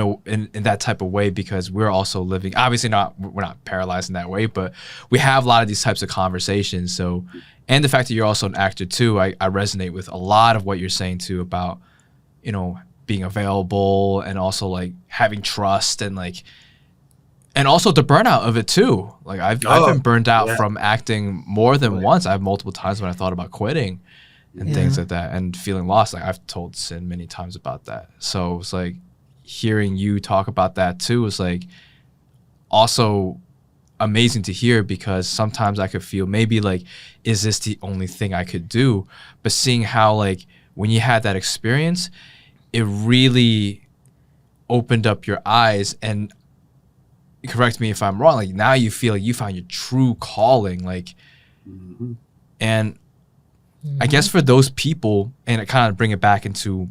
that type of way because we're also living, obviously we're not paralyzed in that way, but we have a lot of these types of conversations. So, and the fact that you're also an actor too, I resonate with a lot of what you're saying too about, being available and also like having trust and like, and also the burnout of it too. Like I've been burned out from acting more than once. I have multiple times when I thought about quitting and things like that and feeling lost. Like I've told Sin many times about that. So it's like hearing you talk about that too is like also amazing to hear because sometimes I could feel maybe like, is this the only thing I could do? But seeing how like when you had that experience, it really opened up your eyes and correct me if I'm wrong, like now you feel like you found your true calling, like and I guess for those people, and it kind of bring it back into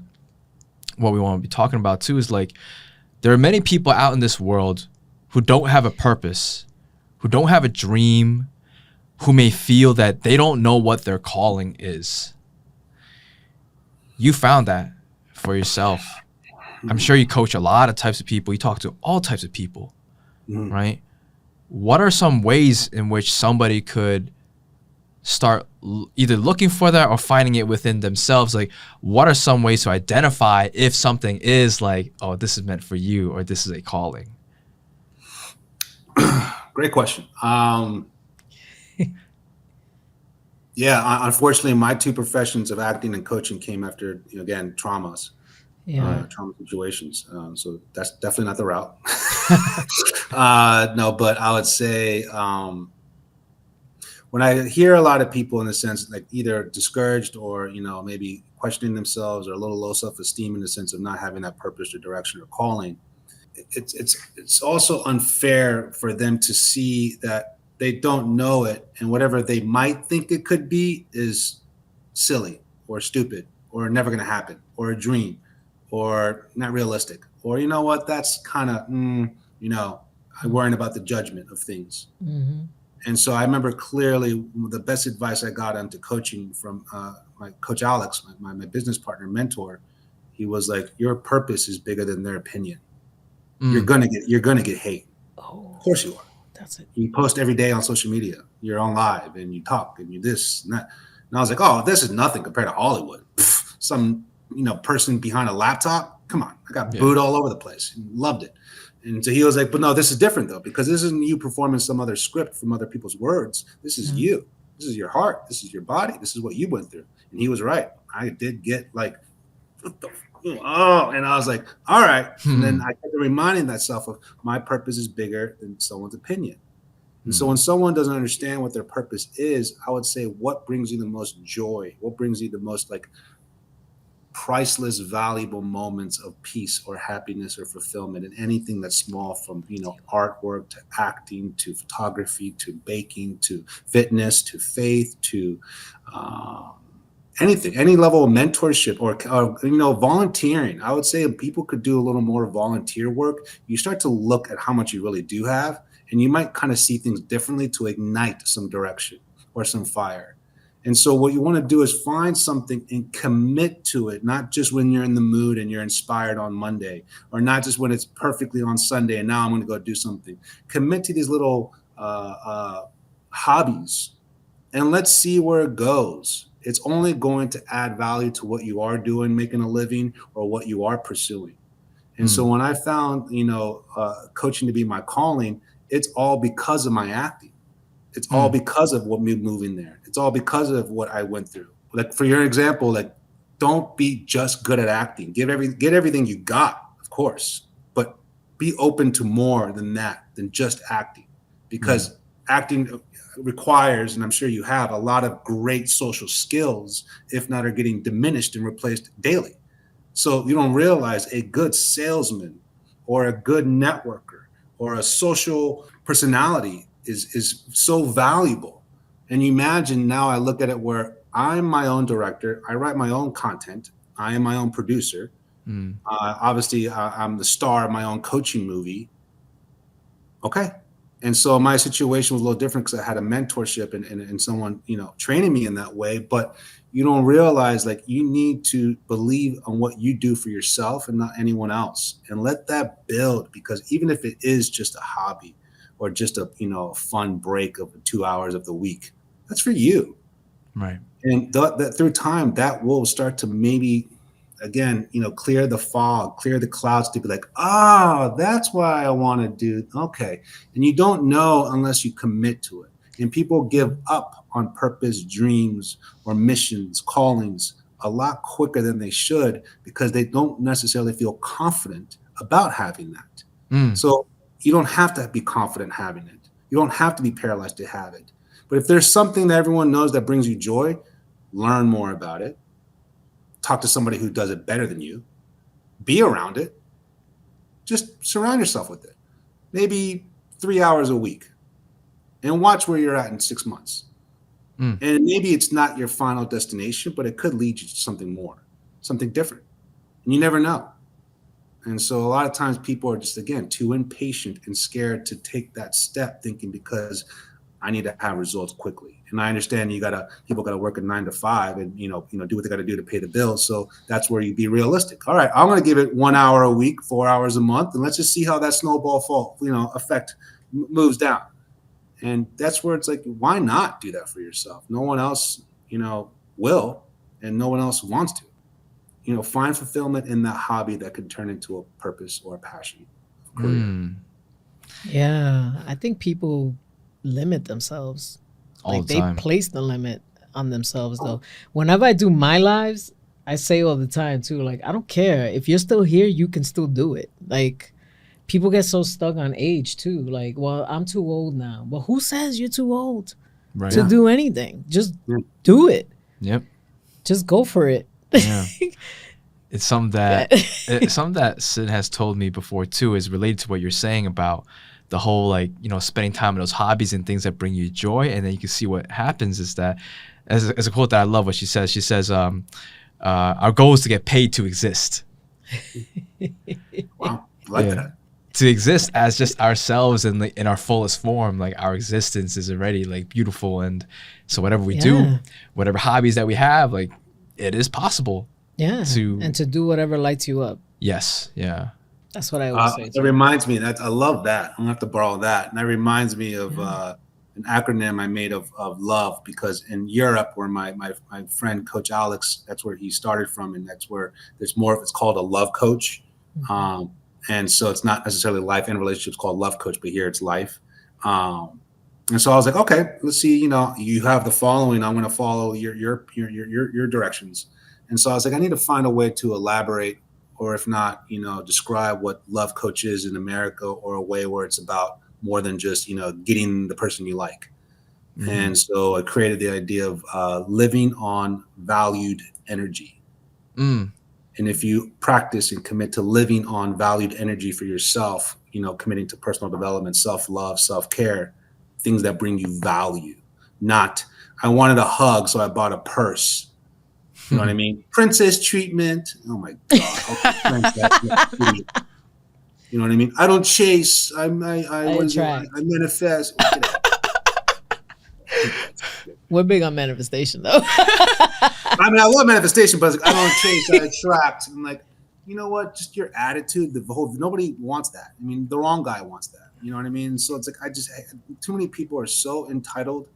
what we want to be talking about too, is like there are many people out in this world who don't have a purpose, who don't have a dream, who may feel that they don't know what their calling is. You found that for yourself. I'm sure you coach a lot of types of people. You talk to all types of people, right? What are some ways in which somebody could start either looking for that or finding it within themselves? Like, what are some ways to identify if something is like, oh, this is meant for you or this is a calling? Great question. Yeah, unfortunately, my two professions of acting and coaching came after, again, traumas, trauma situations. So that's definitely not the route. No, but I would say when I hear a lot of people in the sense like either discouraged or, maybe questioning themselves or a little low self-esteem in the sense of not having that purpose or direction or calling, it's also unfair for them to see that they don't know it, and whatever they might think it could be is silly or stupid or never going to happen or a dream or not realistic or that's kind of I'm worrying about the judgment of things. And so I remember clearly the best advice I got into coaching from my coach Alex, my business partner, mentor. He was like, your purpose is bigger than their opinion. You're gonna get hate. Of course you are. That's it. You post every day on social media. You're on live and you talk and you this and that. And I was like, oh, this is nothing compared to Hollywood. Some person behind a laptop. Come on, I got booed all over the place. Loved it. And so he was like, but no, this is different though, because this isn't you performing some other script from other people's words. This is you. This is your heart. This is your body. This is what you went through. And he was right. I did get like, what the and I was like, all right. And then I kept reminding myself of my purpose is bigger than someone's opinion. And so when someone doesn't understand what their purpose is, I would say, what brings you the most joy? What brings you the most like priceless, valuable moments of peace or happiness or fulfillment in anything that's small, from artwork to acting to photography to baking to fitness to faith to anything, any level of mentorship or volunteering. I would say if people could do a little more volunteer work, you start to look at how much you really do have, and you might kind of see things differently to ignite some direction or some fire. And so what you want to do is find something and commit to it, not just when you're in the mood and you're inspired on Monday, or not just when it's perfectly on Sunday and now I'm going to go do something. Commit to these little hobbies and let's see where it goes. It's only going to add value to what you are doing, making a living, or what you are pursuing. And so when I found, coaching to be my calling, it's all because of my acting. It's all because of what me moving there. It's all because of what I went through. Like for your example, like don't be just good at acting. Get everything you got, of course, but be open to more than that, than just acting, because acting requires, and I'm sure you have, a lot of great social skills, if not are getting diminished and replaced daily. So you don't realize a good salesman or a good networker or a social personality is so valuable. And you imagine now I look at it where I'm my own director. I write my own content. I am my own producer. Obviously, I'm the star of my own coaching movie. Okay. And so my situation was a little different because I had a mentorship and someone, training me in that way. But you don't realize like you need to believe on what you do for yourself and not anyone else, and let that build, because even if it is just a hobby or just a, fun break of 2 hours of the week, that's for you. Right. And that through time, that will start to maybe, again, clear the fog, clear the clouds to be like, that's why I want to do. Okay. And you don't know unless you commit to it. And people give up on purpose, dreams, or missions, callings a lot quicker than they should because they don't necessarily feel confident about having that. So you don't have to be confident having it. You don't have to be paralyzed to have it. But if there's something that everyone knows that brings you joy, learn more about it. Talk to somebody who does it better than you. Be around it. Just surround yourself with it. Maybe 3 hours a week. And watch where you're at in 6 months. And maybe it's not your final destination, but it could lead you to something more, something different. And you never know. And so a lot of times people are just, again, too impatient and scared to take that step, thinking because I need to have results quickly. And I understand people gotta work a 9 to 5 and do what they gotta do to pay the bills. So that's where you be realistic. All right, I'm gonna give it 1 hour a week, 4 hours a month, and let's just see how that snowball effect moves down. And that's where it's like, why not do that for yourself? No one else, will, and no one else wants to. Find fulfillment in that hobby that can turn into a purpose or a passion. Career. Yeah, I think people limit themselves. All Like the they time. place the limit on themselves though. Whenever I do my lives, I say all the time too, like, I don't care. If you're still here, you can still do it. Like, people get so stuck on age too. Like, well, I'm too old now. Well, who says you're too old Right. to do anything? Just do it. Yep. Just go for it. Yeah. It's something that Sid has told me before too, is related to what you're saying about the whole, like, spending time on those hobbies and things that bring you joy. And then you can see what happens is that, as a quote that I love what she says, our goal is to get paid to exist. Wow. I like that. To exist as just ourselves in our fullest form. Like, our existence is already like beautiful. And so whatever we do, whatever hobbies that we have, like, it is possible. Yeah. To do whatever lights you up. Yes. Yeah. That's what I always say. It reminds me that I love that. I'm gonna have to borrow that. And that reminds me of an acronym I made of love, because in Europe, where my friend Coach Alex, that's where he started from, and that's where there's more of, it's called a love coach. And so it's not necessarily life and relationships called love coach, but here it's life. And so I was like, okay, let's see, you have the following, I'm gonna follow your directions. And so I was like, I need to find a way to elaborate, or if not, describe what love coach is in America, or a way where it's about more than just, getting the person you like. And so I created the idea of living on valued energy. And if you practice and commit to living on valued energy for yourself, committing to personal development, self-love, self-care, things that bring you value, not, I wanted a hug, so I bought a purse. You know what I mean? Princess treatment. Oh my God. You know what I mean? I don't chase. I attract. I manifest. We're big on manifestation, though. I mean, I love manifestation, but I don't chase. I attract. I'm like, you know what? Just your attitude. Nobody wants that. I mean, the wrong guy wants that. You know what I mean? So it's like too many people are so entitled.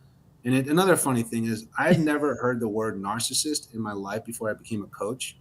And another funny thing is, I've never heard the word narcissist in my life before I became a coach.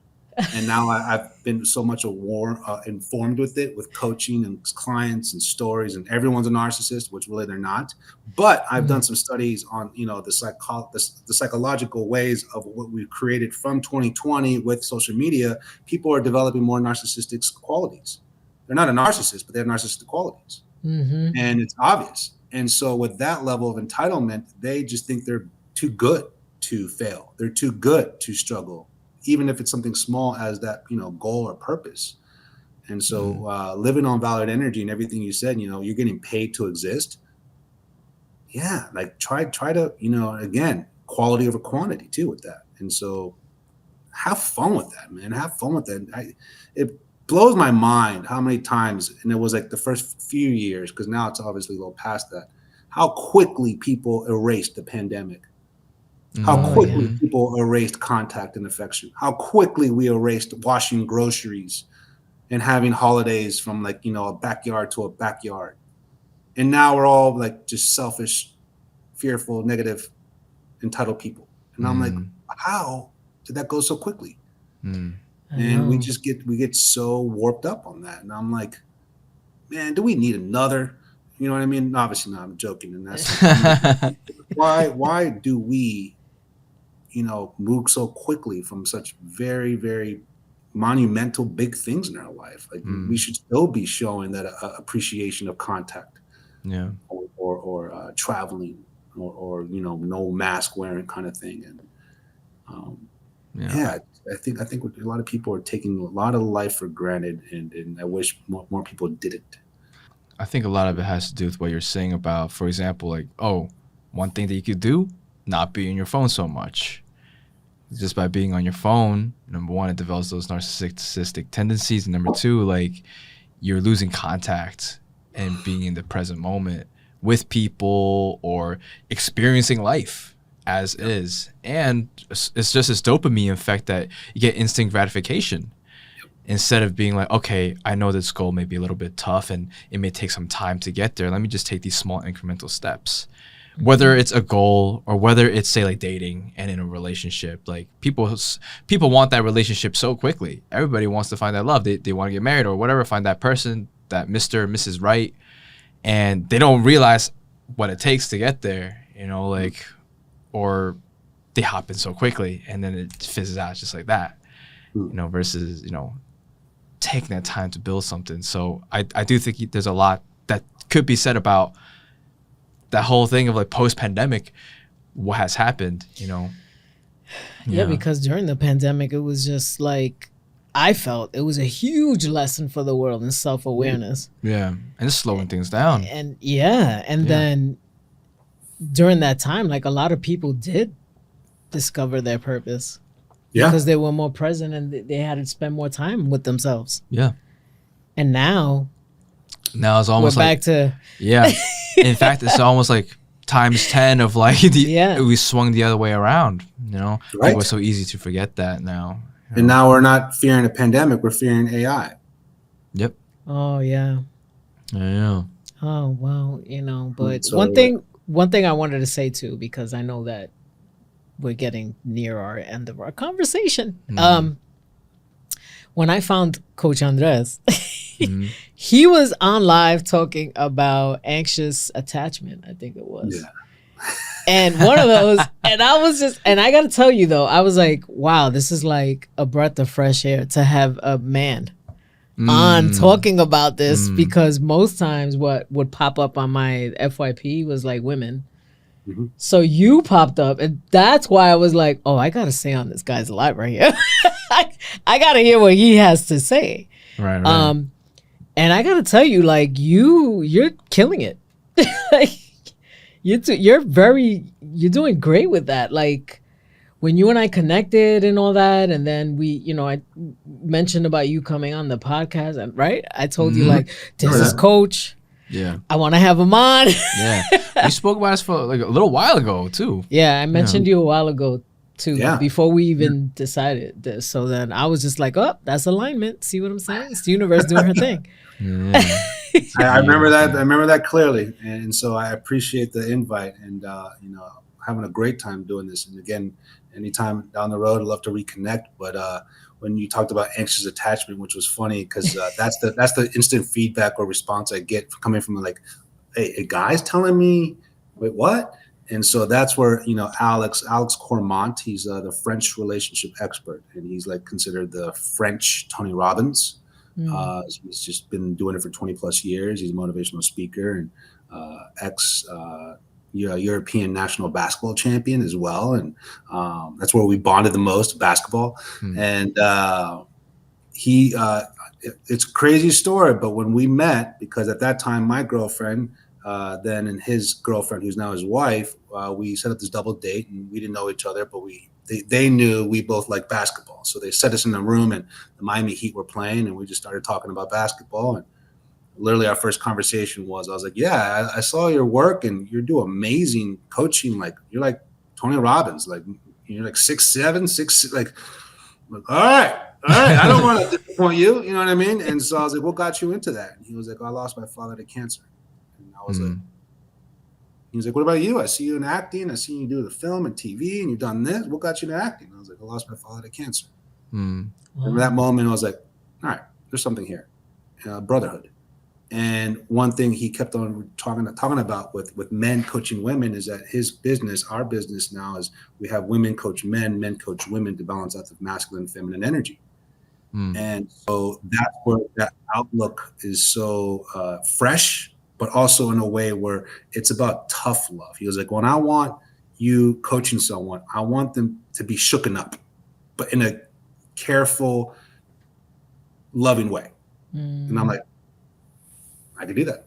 And now I've been so much informed with it, with coaching and clients and stories, and everyone's a narcissist, which really they're not. But I've done some studies on, the psychological ways of what we've created from 2020 with social media. People are developing more narcissistic qualities. They're not a narcissist, but they have narcissistic qualities, and it's obvious. And so with that level of entitlement, they just think they're too good to fail. They're too good to struggle, even if it's something small as that, goal or purpose. And so living on valid energy and everything you said, you're getting paid to exist. Yeah. Like try to, again, quality over quantity too with that. And so have fun with that, man. Have fun with that. It blows my mind how many times, and it was like the first few years, because now it's obviously a little past that, how quickly people erased the pandemic. How quickly people erased contact and affection. How quickly we erased washing groceries and having holidays from a backyard to a backyard. And now we're all like just selfish, fearful, negative, entitled people. And I'm like, how did that go so quickly? And we get so warped up on that. And I'm like, man, do we need another? You know what I mean? Obviously not, I'm joking. And that's why do we move so quickly from such very, very monumental big things in our life? Like we should still be showing that appreciation of contact, or traveling, or no mask wearing kind of thing. And I think a lot of people are taking a lot of life for granted, and I wish more people didn't. I think a lot of it has to do with what you're saying about, for example, like, one thing that you could do, not be on your phone so much. Just by being on your phone, number one, it develops those narcissistic tendencies. And number two, like, you're losing contact and being in the present moment with people or experiencing life as is. And it's just this dopamine effect that you get instant gratification. Instead of being like, okay, I know this goal may be a little bit tough and it may take some time to get there. Let me just take these small incremental steps. Whether it's a goal or whether it's, say, like dating and in a relationship, like people want that relationship so quickly. Everybody wants to find that love. They want to get married or whatever, find that person, that Mr. or Mrs. Right. And they don't realize what it takes to get there, or they hop in so quickly and then it fizzes out just like that, versus, taking that time to build something. So I do think there's a lot that could be said about that whole thing of like post-pandemic, what has happened, Yeah, because during the pandemic, it was just like, I felt it was a huge lesson for the world in self-awareness. Yeah, and it's slowing things down. And then during that time, like a lot of people did discover their purpose. Yeah. Because they were more present and they had to spend more time with themselves. Yeah. And now it's almost we're back to... Yeah. In fact, it's almost like times 10 of like we swung the other way around, Right. It was so easy to forget that now. And now we're not fearing a pandemic, we're fearing AI. Yep. Oh, yeah. Yeah. Oh, well, but so one thing I wanted to say too, because I know that we're getting near our end of our conversation. When I found Coach Andrés, he was on live talking about anxious attachment, I think it was. Yeah. And one of those, and I got to tell you though, I was like, wow, this is like a breath of fresh air to have a man on talking about this, because most times what would pop up on my FYP was like women. So you popped up, and that's why I was like, oh, I got to stay on this guy's live right here. I got to hear what he has to say. Right. And I got to tell you, like, you're killing it. Like, you're doing great with that. Like, when you and I connected and all that, and then I mentioned about you coming on the podcast, and right, I told you like, this is Coach. Yeah. I want to have him on. Yeah. We spoke about this for like a little while ago too. Yeah, I mentioned you a while ago too, Yeah. before we even decided this. So then I was just like, oh, that's alignment. See what I'm saying? It's the universe doing her thing. Yeah. I remember that. I remember that clearly, and so I appreciate the invite, and having a great time doing this. And again, anytime down the road, I'd love to reconnect. But when you talked about anxious attachment, which was funny because that's the instant feedback or response I get coming from like, hey, a guy's telling me, wait, what? And so that's where Alex Cormont, he's the French relationship expert, and he's like considered the French Tony Robbins. He's just been doing it for 20 plus years. He's a motivational speaker and European national basketball champion as well. And that's where we bonded the most, basketball. And it's a crazy story, but when we met, because at that time, my girlfriend, then and his girlfriend, who's now his wife, we set up this double date, and we didn't know each other, but they knew we both liked basketball. So they set us in a room, and the Miami Heat were playing, and we just started talking about basketball. And literally our first conversation I was like, yeah, I saw your work, and you do amazing coaching. Like, you're like Tony Robbins, like you're like 6'7", 6'6", like all right. I don't want to disappoint you. You know what I mean? And so I was like, what got you into that? And he was like, I lost my father to cancer. And I was like, he was like, what about you? I see you in acting. I see you do the film and TV, and you've done this. What got you into acting? I was like, I lost my father to cancer. Remember that moment? I was like, all right, there's something here. Brotherhood. And one thing he kept on talking about with men coaching women is that his business, our business now, is we have women coach men coach women to balance out the masculine and feminine energy. And so that's where that outlook is so fresh, but also in a way where it's about tough love. He was like, when I want you coaching someone, I want them to be shooken up, but in a careful, loving way. And I'm like, I can do that.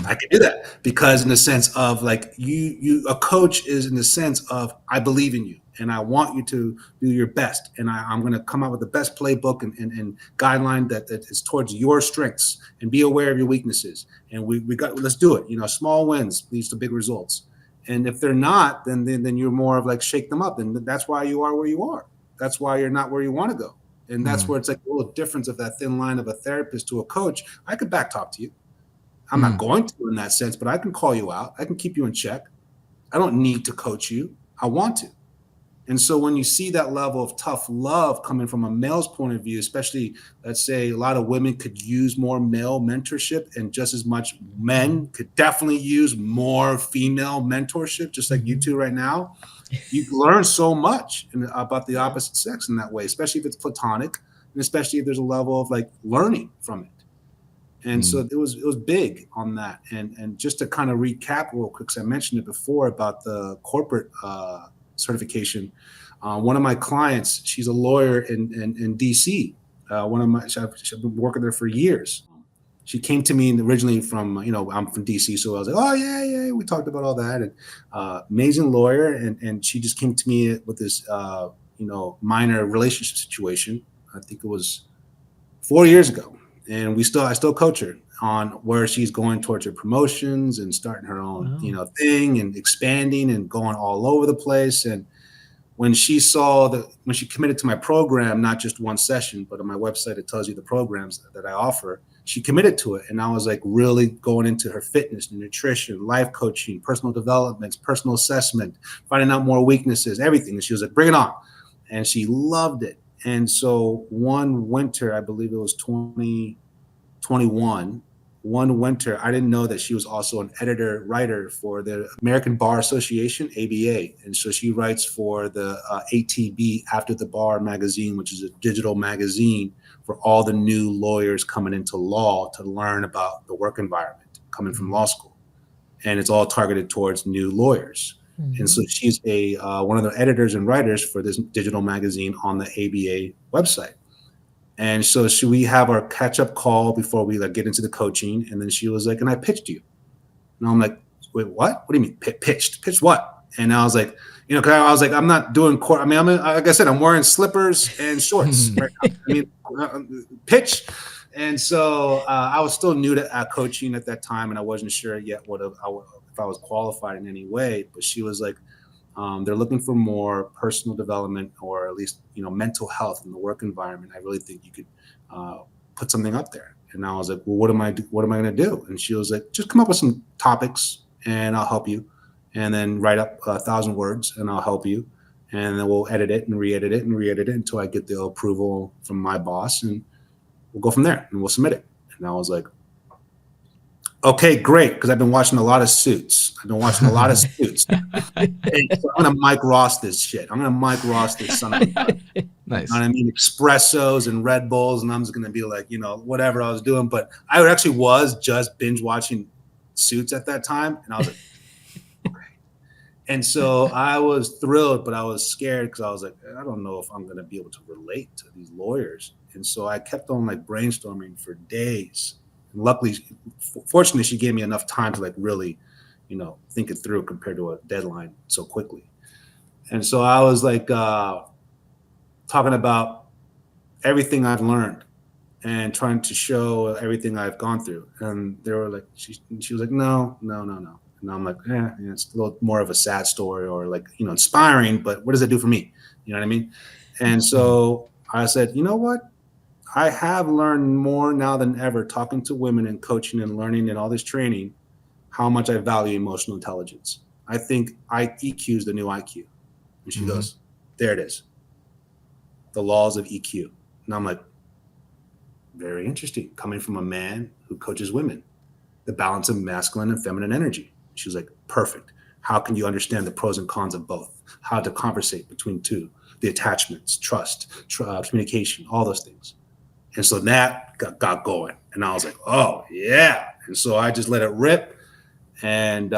I can do that because in the sense of like a coach is in the sense of I believe in you and I want you to do your best, and I'm going to come out with the best playbook and guideline that is towards your strengths, and be aware of your weaknesses. And let's do it. Small wins leads to big results. And if they're not, then you're more of like shake them up. And that's why you are where you are. That's why you're not where you want to go. And that's where it's like a little difference of that thin line of a therapist to a coach. I could back talk to you. I'm not going to in that sense, but I can call you out. I can keep you in check. I don't need to coach you. I want to. And so when you see that level of tough love coming from a male's point of view, especially, let's say a lot of women could use more male mentorship, and just as much men could definitely use more female mentorship, just like you two right now. You learn so much about the opposite sex in that way, especially if it's platonic, and especially if there's a level of like learning from it. And so it was big on that. And just to kind of recap real quick, because I mentioned it before about the corporate certification. One of my clients, she's a lawyer in DC. I've been working there for years. She came to me originally from, I'm from DC. So I was like, oh, yeah. We talked about all that. And amazing lawyer. And she just came to me with this, minor relationship situation. I think it was 4 years ago. And I still coach her on where she's going towards her promotions and starting her own, thing and expanding and going all over the place. And when she committed to my program, not just one session, but on my website, it tells you the programs that I offer. She committed to it. And I was like really going into her fitness, nutrition, life coaching, personal development, personal assessment, finding out more weaknesses, everything. And she was like, bring it on. And she loved it. And so one winter, I believe it was 2021, one winter, I didn't know that she was also an writer for the American Bar Association, ABA. And so she writes for the ATB, After the Bar magazine, which is a digital magazine for all the new lawyers coming into law to learn about the work environment coming from law school. And it's all targeted towards new lawyers. And so she's one of the editors and writers for this digital magazine on the ABA website. And so should we have our catch-up call before we get into the coaching? And then she was like, and I pitched you. And I'm like, wait, what? What do you mean pitched? Pitched what? And I was like, cause I was like, I'm not doing court. I mean, like I said, I'm wearing slippers and shorts right now. I mean, pitch. And so I was still new to coaching at that time, and I wasn't sure yet if I was qualified in any way. But she was like, they're looking for more personal development, or at least mental health in the work environment. I really think you could put something up there. And I was like, well, what am I going to do? And she was like, just come up with some topics, and I'll help you. And then write up 1,000 words, and I'll help you. And then we'll edit it and re-edit it and re-edit it until I get the approval from my boss, and we'll go from there and we'll submit it. And I was like, okay, great, because I've been watching a lot of Suits. And so I'm gonna Mike Ross this shit. I'm gonna Mike Ross this son of a gun. Nice. You know what I mean? Espressos and Red Bulls, and I'm just gonna be like, whatever I was doing. But I actually was just binge watching Suits at that time, and I was like, and so I was thrilled, but I was scared because I was like, I don't know if I'm going to be able to relate to these lawyers. And so I kept on like brainstorming for days. And luckily, fortunately, she gave me enough time to like really, think it through compared to a deadline so quickly. And so I was like talking about everything I've learned and trying to show everything I've gone through. And they were like, she was like, no. And I'm like, it's a little more of a sad story, or like, inspiring, but what does it do for me? You know what I mean? And so I said, you know what? I have learned more now than ever, talking to women and coaching and learning and all this training, how much I value emotional intelligence. I think EQ is the new IQ. And she goes, there it is. The laws of EQ. And I'm like, very interesting, coming from a man who coaches women, the balance of masculine and feminine energy. She was like, perfect. How can you understand the pros and cons of both? How to conversate between two, the attachments, trust, communication, all those things. And so that got going. And I was like, oh, yeah. And so I just let it rip. And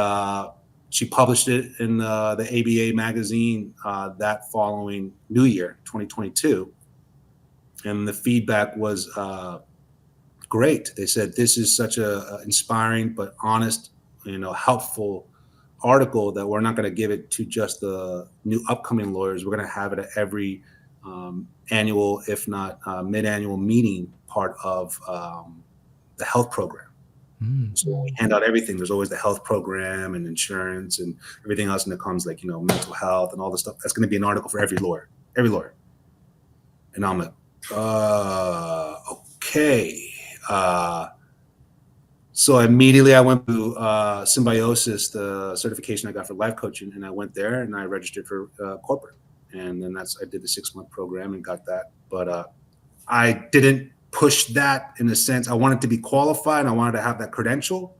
she published it in the ABA magazine that following New Year, 2022. And the feedback was great. They said, this is such a inspiring but honest, helpful article that we're not going to give it to just the new upcoming lawyers. We're going to have it at every annual, if not mid-annual meeting part of the health program. So we hand out everything. There's always the health program and insurance and everything else. And it comes like, mental health and all this stuff. That's going to be an article for every lawyer. And I'm like, okay. So immediately I went to Symbiosis, the certification I got for life coaching, and I went there and I registered for corporate. And then I did the 6-month program and got that. But I didn't push that in a sense. I wanted to be qualified and I wanted to have that credential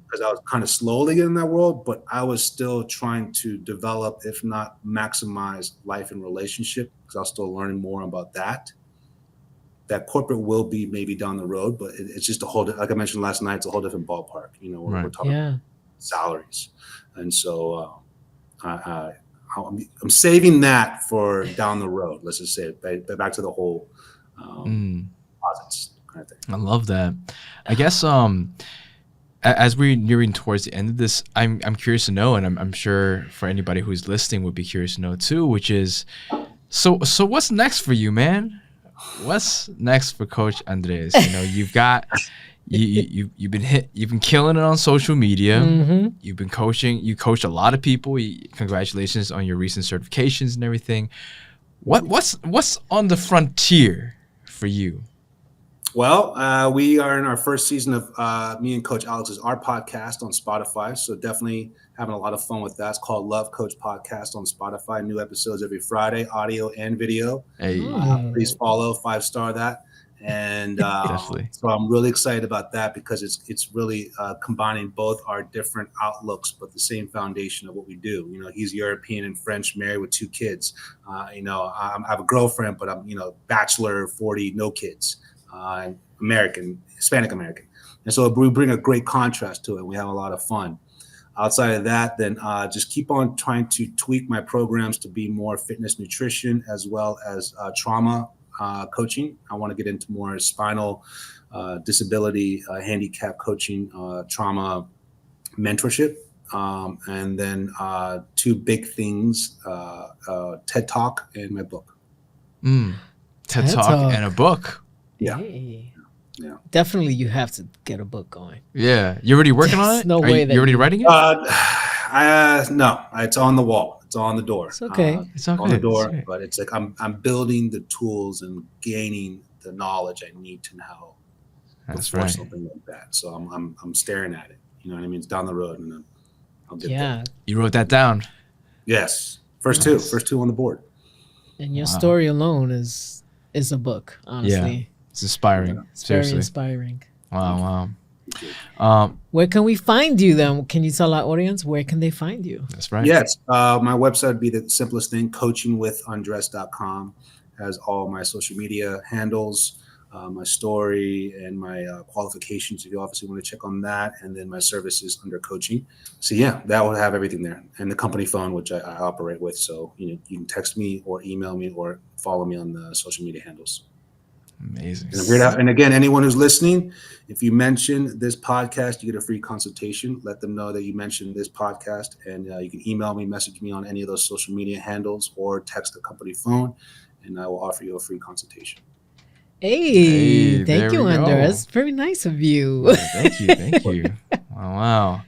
because I was kind of slowly getting in that world, but I was still trying to develop, if not maximize, life and relationship, because I was still learning more about that. That corporate will be maybe down the road, but it's just a whole, like I mentioned last night, it's a whole different ballpark. We're talking about salaries. And so I'm saving that for down the road. Let's just say it, back to the whole deposits kind of thing. I love that. I guess as we're nearing towards the end of this, I'm curious to know, and I'm sure for anybody who's listening would be curious to know too, which is, so what's next for you, man? What's next for Coach Andrés? You've got you've been killing it on social media. You've been coaching. You coached a lot of people. Congratulations on your recent certifications and everything. What's on the frontier for you? Well, we are in our first season of me and Coach Alex's Art podcast on Spotify. So definitely having a lot of fun with that. It's called Love Coach Podcast on Spotify. New episodes every Friday, audio and video. Hey. Please follow, 5-star that. And so I'm really excited about that because it's really combining both our different outlooks, but the same foundation of what we do. He's European and French, married with 2 kids. I have a girlfriend, but I'm, bachelor, 40, no kids. American, Hispanic American. And so we bring a great contrast to it. We have a lot of fun. Outside of that, then just keep on trying to tweak my programs to be more fitness nutrition as well as trauma coaching. I want to get into more spinal disability, handicap coaching, trauma mentorship. and then two big things: TED Talk and my book. TED Talk and a book. Yeah. Hey. Yeah. Definitely, you have to get a book going. Yeah, you already working on There's it? no Are way you that already you- writing it? No, it's on the wall. It's on the door. It's okay. It's okay. On the door, It's okay. but it's like I'm building the tools and gaining the knowledge I need to know That's before right. something like that. So I'm staring at it. You know what I mean? It's down the road, and then I'll get Yeah, there. You wrote that down. Yes, Nice. first two on the board. and your Wow. story alone is a book. Honestly, It's inspiring. Yeah. it's very Seriously. inspiring. Wow. Thank you. Where can we find you then? Can you tell our audience where can they find you? That's right. Yes, my website would be the simplest thing, coachingwithandres.com. Has all my social media handles, my story, and my qualifications. If you obviously want to check on that, and then my services under coaching. So yeah, that will have everything there, and the company phone, which I operate with. So you can text me or email me or follow me on the social media handles. Amazing. And I'm here and again, anyone who's listening, if you mention this podcast, you get a free consultation. Let them know that you mentioned this podcast, and you can email me, message me on any of those social media handles, or text the company phone, and I will offer you a free consultation. Hey, there thank you, we go. Andres. Very nice of you. Thank you. Wow.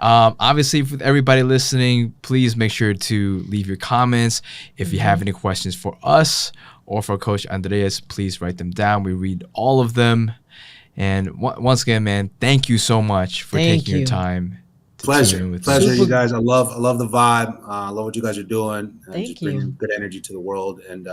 Obviously, with everybody listening, please make sure to leave your comments. If you have any questions for us or for Coach Andres, please write them down. We read all of them. And once again, man, thank you so much for Thank taking your you. time. To Pleasure, tune in with pleasure, us. you guys. I love the vibe. I love what you guys are doing. Thank Just bringing you. good energy to the world. And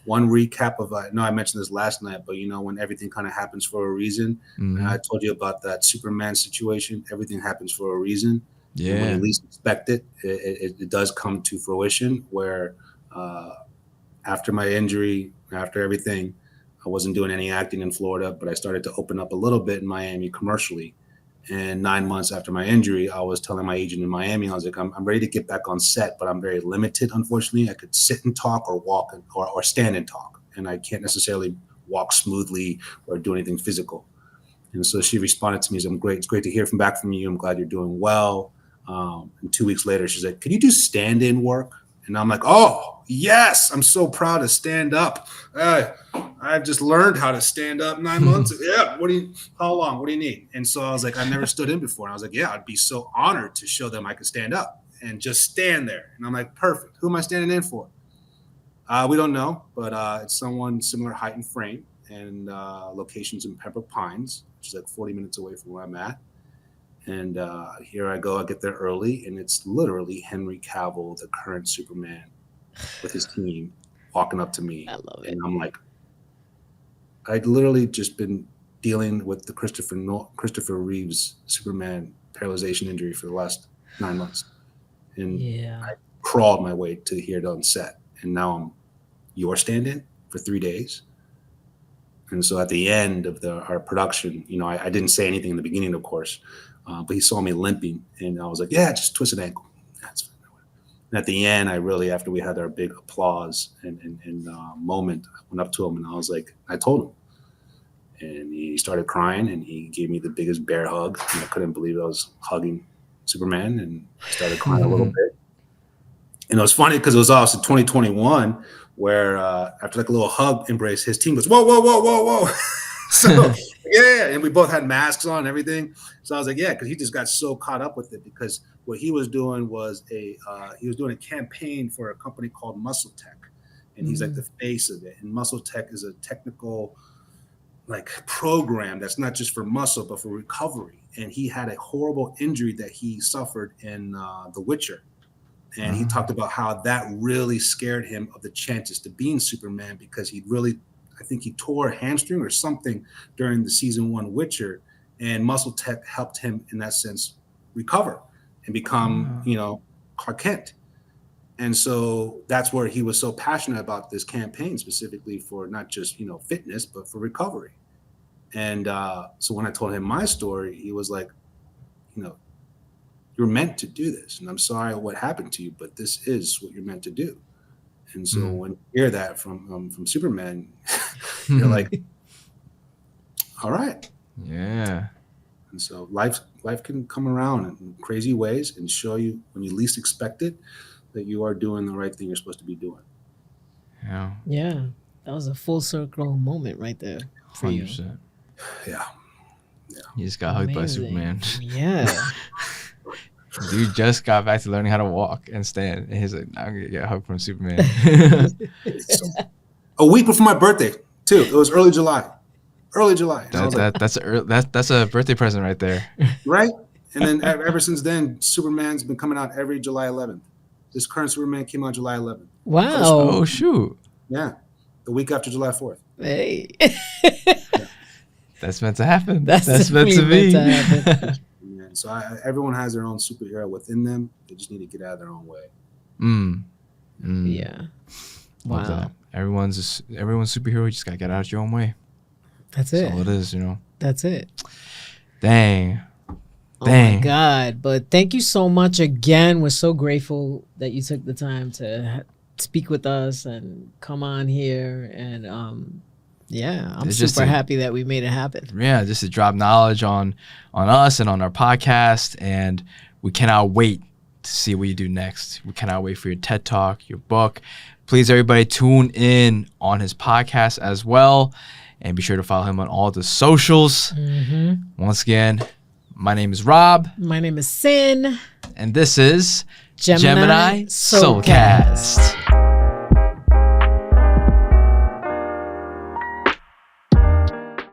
one recap of, I know I mentioned this last night, but when everything kind of happens for a reason. Mhm. I told you about that Superman situation. Everything happens for a reason. And when Yeah. you least expect it, it does come to fruition. Where after my injury, after everything, I wasn't doing any acting in Florida, but I started to open up a little bit in Miami commercially. And 9 months after my injury, I was telling my agent in Miami, I was like, I'm ready to get back on set, but I'm very limited, unfortunately. I could sit and talk or walk or stand and talk, and I can't necessarily walk smoothly or do anything physical. And so she responded to me, "I'm great. It's great to hear back from you. I'm glad you're doing well." And 2 weeks later, she's like, "Could you do stand-in work?" And I'm like, "Oh, yes. I'm so proud to stand up. I just learned how to stand up 9 months. Yeah. How long? What do you need?" And so I was like, I've never stood in before. And I was like, yeah, I'd be so honored to show them I could stand up and just stand there. And I'm like, perfect. Who am I standing in for? We don't know, but it's someone similar height and frame, and locations in Pembroke Pines, which is like 40 minutes away from where I'm at. And here I go. I get there early, and it's literally Henry Cavill, the current Superman, with his team, walking up to me. I love it. And I'm like, I'd literally just been dealing with the Christopher Reeves Superman paralyzation injury for the last 9 months. And Yeah. I crawled my way to here on set. And now I'm your stand-in for 3 days. And so at the end of our production, I didn't say anything in the beginning, of course, but he saw me limping, and I was like, yeah, just twist an ankle. That's fine. And at the end, after we had our big applause and moment, I went up to him and I told him. And he started crying, and he gave me the biggest bear hug. And I couldn't believe I was hugging Superman, and I started crying a little bit. And it was funny because it was also 2021 where after like a little hug embrace, his team goes, whoa, whoa, whoa, whoa, whoa. So yeah, and we both had masks on and everything. So I was like, yeah, because he just got so caught up with it, because what he was doing was he was doing a campaign for a company called Muscle Tech, and he's like the face of it. And Muscle Tech is a technical program that's not just for muscle but for recovery. And he had a horrible injury that he suffered in The Witcher. And he talked about how that really scared him of the chances to being Superman, because I think he tore a hamstring or something during the season 1 Witcher, and Muscle Tech helped him in that sense recover and become, Clark Kent. And so that's where he was so passionate about this campaign, specifically for not just, fitness, but for recovery. And so when I told him my story, he was like, you're meant to do this. And I'm sorry what happened to you, but this is what you're meant to do. And so when you hear that from Superman, you're like, all right. Yeah. And so life can come around in crazy ways and show you when you least expect it that you are doing the right thing you're supposed to be doing. Yeah. Yeah. That was a full circle moment right there for you. 100%. Yeah. You just got hugged by Amazing. Superman. Yeah. Dude just got back to learning how to walk and stand. And he's like, now I'm going to get hugged from Superman. So, a week before my birthday, too. It was early July. Early July. And I was like, That's a birthday present right there. right? And then ever since then, Superman's been coming out every July 11th. This current Superman came out July 11th. Wow. Oh, shoot. Yeah. The week after July 4th. Hey. That's meant to happen. That's meant to be. definitely meant to happen. Yeah. So everyone has their own superhero within them. They just need to get out of their own way. Yeah. Love that. Everyone's superhero. You just got to get out of your own way. That's That's it. all it is, you know. That's it. Dang. Oh my God. But thank you so much again. We're so grateful that you took the time to speak with us and come on here. And yeah, I'm super happy that we made it happen. Yeah, just to drop knowledge on us and on our podcast. And we cannot wait to see what you do next. We cannot wait for your TED Talk, your book. Please, everybody, tune in on his podcast as well. And be sure to follow him on all the socials. Once again, my name is Rob. My name is Sin. And this is Gemini Soulcast.